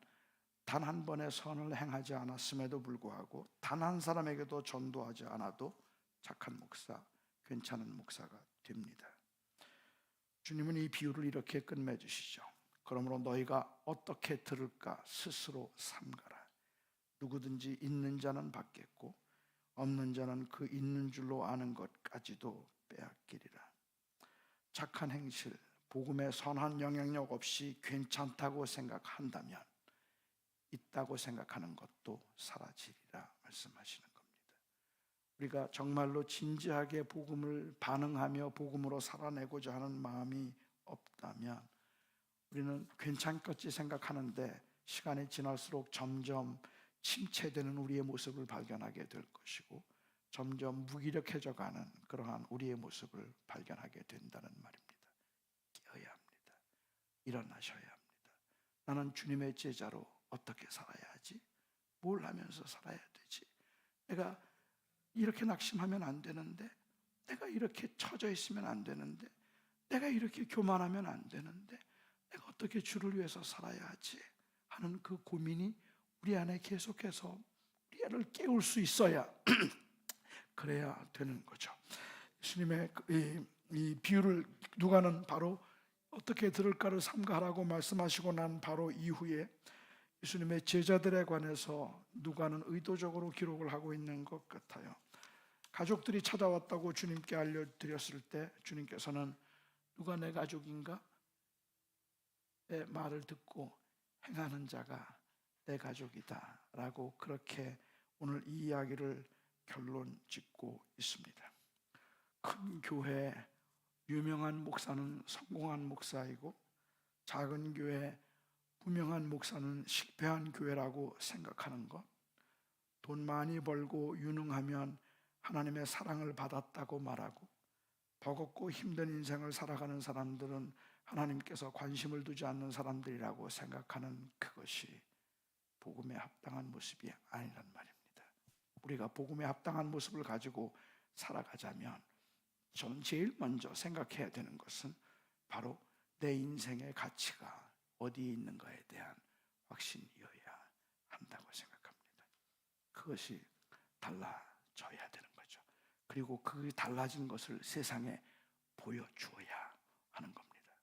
단 한 번의 선을 행하지 않았음에도 불구하고 단 한 사람에게도 전도하지 않아도 착한 목사, 괜찮은 목사가 됩니다. 주님은 이 비유를 이렇게 끝맺으시죠. 그러므로 너희가 어떻게 들을까 스스로 삼가라. 누구든지 있는 자는 받겠고 없는 자는 그 있는 줄로 아는 것까지도 빼앗기리라. 착한 행실, 복음의 선한 영향력 없이 괜찮다고 생각한다면 있다고 생각하는 것도 사라지리라 말씀하시는 겁니다. 우리가 정말로 진지하게 복음을 반응하며 복음으로 살아내고자 하는 마음이 없다면 우리는 괜찮겠지 생각하는데 시간이 지날수록 점점 침체되는 우리의 모습을 발견하게 될 것이고 점점 무기력해져 가는 그러한 우리의 모습을 발견하게 된다는 말입니다. 깨어야 합니다. 일어나셔야 합니다. 나는 주님의 제자로 어떻게 살아야 하지? 뭘 하면서 살아야 되지? 내가 이렇게 낙심하면 안 되는데, 내가 이렇게 처져 있으면 안 되는데, 내가 이렇게 교만하면 안 되는데, 내가 어떻게 주를 위해서 살아야 하지? 하는 그 고민이 우리 안에 계속해서 우리를 깨울 수 있어야 그래야 되는 거죠. 예수님의 이 비유를 누가는 바로 어떻게 들을까를 삼가하라고 말씀하시고 난 바로 이후에 예수님의 제자들에 관해서 누가는 의도적으로 기록을 하고 있는 것 같아요. 가족들이 찾아왔다고 주님께 알려드렸을 때 주님께서는 누가 내 가족인가? 내 말을 듣고 행하는 자가 내 가족이다 라고 그렇게 오늘 이 이야기를 결론 짓고 있습니다. 큰 교회 유명한 목사는 성공한 목사이고 작은 교회 무명한 목사는 실패한 교회라고 생각하는 것, 돈 많이 벌고 유능하면 하나님의 사랑을 받았다고 말하고 버겁고 힘든 인생을 살아가는 사람들은 하나님께서 관심을 두지 않는 사람들이라고 생각하는 그것이 복음에 합당한 모습이 아니란 말입니다. 우리가 복음에 합당한 모습을 가지고 살아가자면 저는 제일 먼저 생각해야 되는 것은 바로 내 인생의 가치가 어디에 있는가에 대한 확신이어야 한다고 생각합니다. 그것이 달라져야 되는 거죠. 그리고 그 달라진 것을 세상에 보여주어야 하는 겁니다.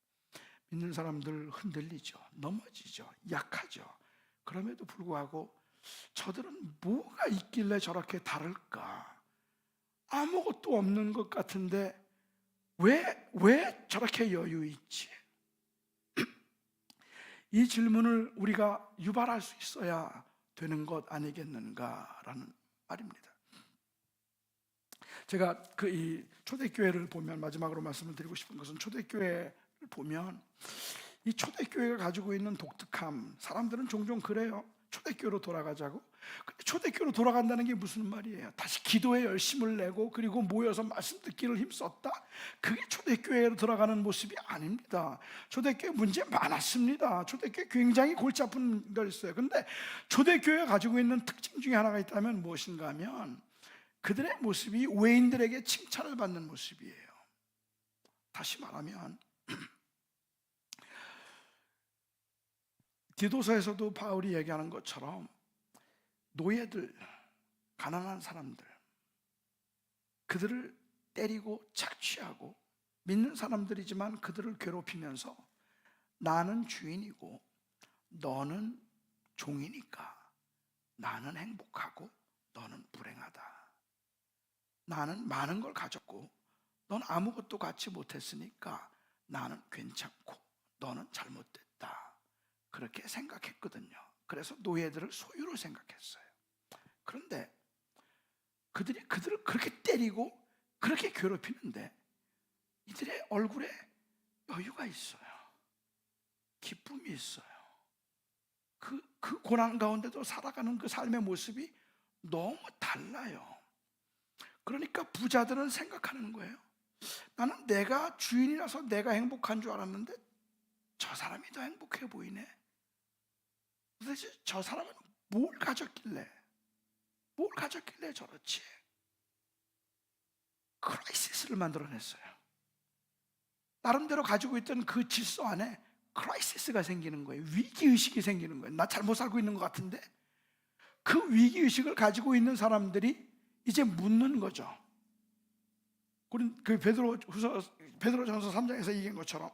믿는 사람들 흔들리죠. 넘어지죠. 약하죠. 그럼에도 불구하고 저들은 뭐가 있길래 저렇게 다를까? 아무것도 없는 것 같은데 왜 저렇게 여유 있지? 이 질문을 우리가 유발할 수 있어야 되는 것 아니겠는가라는 말입니다. 제가 이 초대교회를 보면 마지막으로 말씀을 드리고 싶은 것은 초대교회를 보면 이 초대교회가 가지고 있는 독특함, 사람들은 종종 그래요. 초대교회로 돌아가자고. 근데 초대교회로 돌아간다는 게 무슨 말이에요? 다시 기도에 열심을 내고 그리고 모여서 말씀 듣기를 힘썼다? 그게 초대교회로 돌아가는 모습이 아닙니다. 초대교회 문제 많았습니다. 초대교회 굉장히 골치 아픈 거 있어요. 근데 초대교회가 가지고 있는 특징 중에 하나가 있다면 무엇인가 하면 그들의 모습이 외인들에게 칭찬을 받는 모습이에요. 다시 말하면 디도서에서도 바울이 얘기하는 것처럼 노예들, 가난한 사람들, 그들을 때리고 착취하고 믿는 사람들이지만 그들을 괴롭히면서 나는 주인이고 너는 종이니까 나는 행복하고 너는 불행하다. 나는 많은 걸 가졌고 넌 아무것도 갖지 못했으니까 나는 괜찮고 너는 잘못됐다. 그렇게 생각했거든요. 그래서 노예들을 소유로 생각했어요. 그런데 그들을 그렇게 때리고 그렇게 괴롭히는데 이들의 얼굴에 여유가 있어요. 기쁨이 있어요. 그 고난 가운데도 살아가는 그 삶의 모습이 너무 달라요. 그러니까 부자들은 생각하는 거예요. 나는 내가 주인이라서 내가 행복한 줄 알았는데 저 사람이 더 행복해 보이네. 도대체 저 사람은 뭘 가졌길래 저렇지? 크라이시스를 만들어냈어요. 나름대로 가지고 있던 그 질서 안에 크라이시스가 생기는 거예요. 위기의식이 생기는 거예요. 나 잘못 살고 있는 것 같은데. 그 위기의식을 가지고 있는 사람들이 이제 묻는 거죠. 그 베드로전서 3장에서 얘기한 것처럼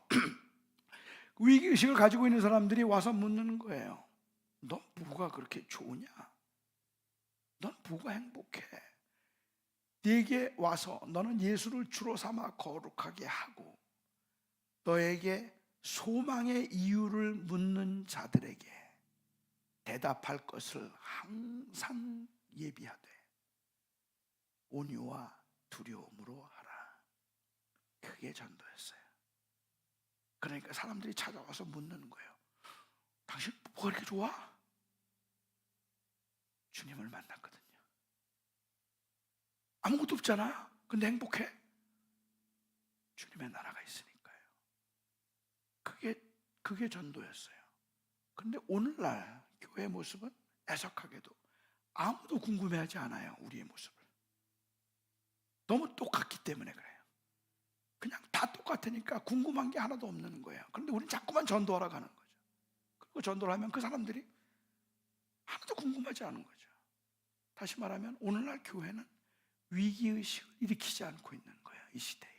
위기의식을 가지고 있는 사람들이 와서 묻는 거예요. 넌 뭐가 그렇게 좋으냐? 넌 뭐가 행복해? 네게 와서 너는 예수를 주로 삼아 거룩하게 하고 너에게 소망의 이유를 묻는 자들에게 대답할 것을 항상 예비하되 온유와 두려움으로 하라. 그게 전도였어요. 그러니까 사람들이 찾아와서 묻는 거예요. 당신 뭐가 이렇게 좋아? 주님을 만났거든요. 아무것도 없잖아. 근데 행복해? 주님의 나라가 있으니까요. 그게 전도였어요. 근데 오늘날 교회의 모습은 애석하게도 아무도 궁금해하지 않아요. 우리의 모습을. 너무 똑같기 때문에 그래요. 그냥 다 똑같으니까 궁금한 게 하나도 없는 거예요. 그런데 우리는 자꾸만 전도하러 가는 거죠. 그리고 전도를 하면 그 사람들이 하나도 궁금하지 않은 거죠. 다시 말하면 오늘날 교회는 위기의식을 일으키지 않고 있는 거예요. 이 시대에.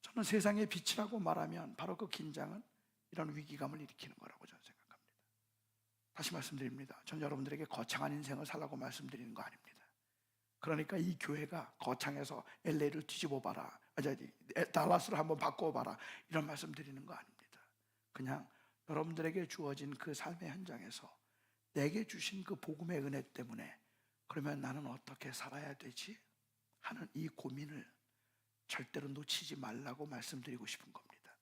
저는 세상의 빛이라고 말하면 바로 그 긴장은 이런 위기감을 일으키는 거라고 저는 생각합니다. 다시 말씀드립니다. 저는 여러분들에게 거창한 인생을 살라고 말씀드리는 거 아닙니다. 그러니까 이 교회가 거창해서 LA를 뒤집어봐라, 달라스를 한번 바꿔봐라, 이런 말씀 드리는 거 아닙니다. 그냥 여러분들에게 주어진 그 삶의 현장에서 내게 주신 그 복음의 은혜 때문에 그러면 나는 어떻게 살아야 되지? 하는 이 고민을 절대로 놓치지 말라고 말씀드리고 싶은 겁니다.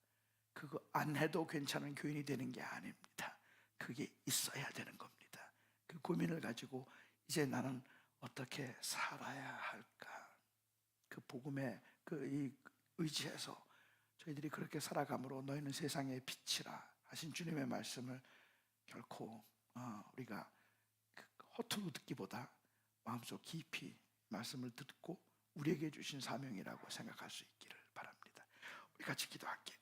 그거 안 해도 괜찮은 교인이 되는 게 아닙니다. 그게 있어야 되는 겁니다. 그 고민을 가지고 이제 나는 어떻게 살아야 할까? 그 복음에 이 의지해서 저희들이 그렇게 살아감으로 너희는 세상의 빛이라 하신 주님의 말씀을 결코 우리가 허투루 듣기보다 마음속 깊이 말씀을 듣고 우리에게 주신 사명이라고 생각할 수 있기를 바랍니다. 우리 같이 기도할게.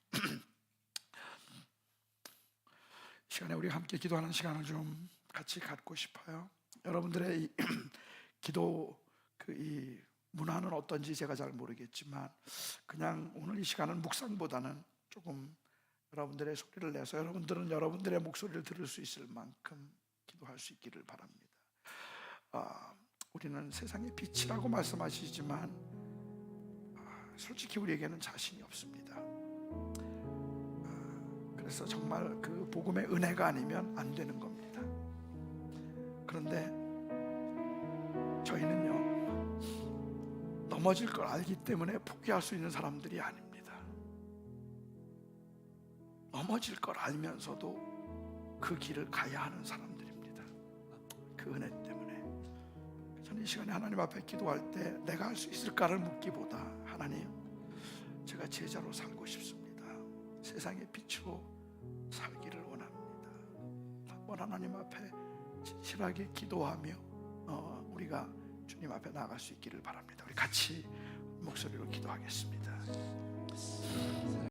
시간에 우리 함께 기도하는 시간을 좀 같이 갖고 싶어요. 여러분들의 이 기도 이 문화는 어떤지 제가 잘 모르겠지만 그냥 오늘 이 시간은 묵상보다는 조금 여러분들의 소리를 내서 여러분들은 여러분들의 목소리를 들을 수 있을 만큼 기도할 수 있기를 바랍니다. 우리는 세상의 빛이라고 말씀하시지만 솔직히 우리에게는 자신이 없습니다. 그래서 정말 그 복음의 은혜가 아니면 안 되는 겁니다. 그런데 저희는요, 넘어질 걸 알기 때문에 포기할 수 있는 사람들이 아닙니다. 넘어질 걸 알면서도 그 길을 가야 하는 사람들입니다. 그 은혜 때문에 저는 이 시간에 하나님 앞에 기도할 때 내가 할 수 있을까를 묻기보다 하나님, 제가 제자로 살고 싶습니다. 세상의 빛으로 살기를 원합니다. 한번 하나님 앞에 진실하게 기도하며 우리가 주님 앞에 나아갈 수 있기를 바랍니다. 우리 같이 목소리로 기도하겠습니다.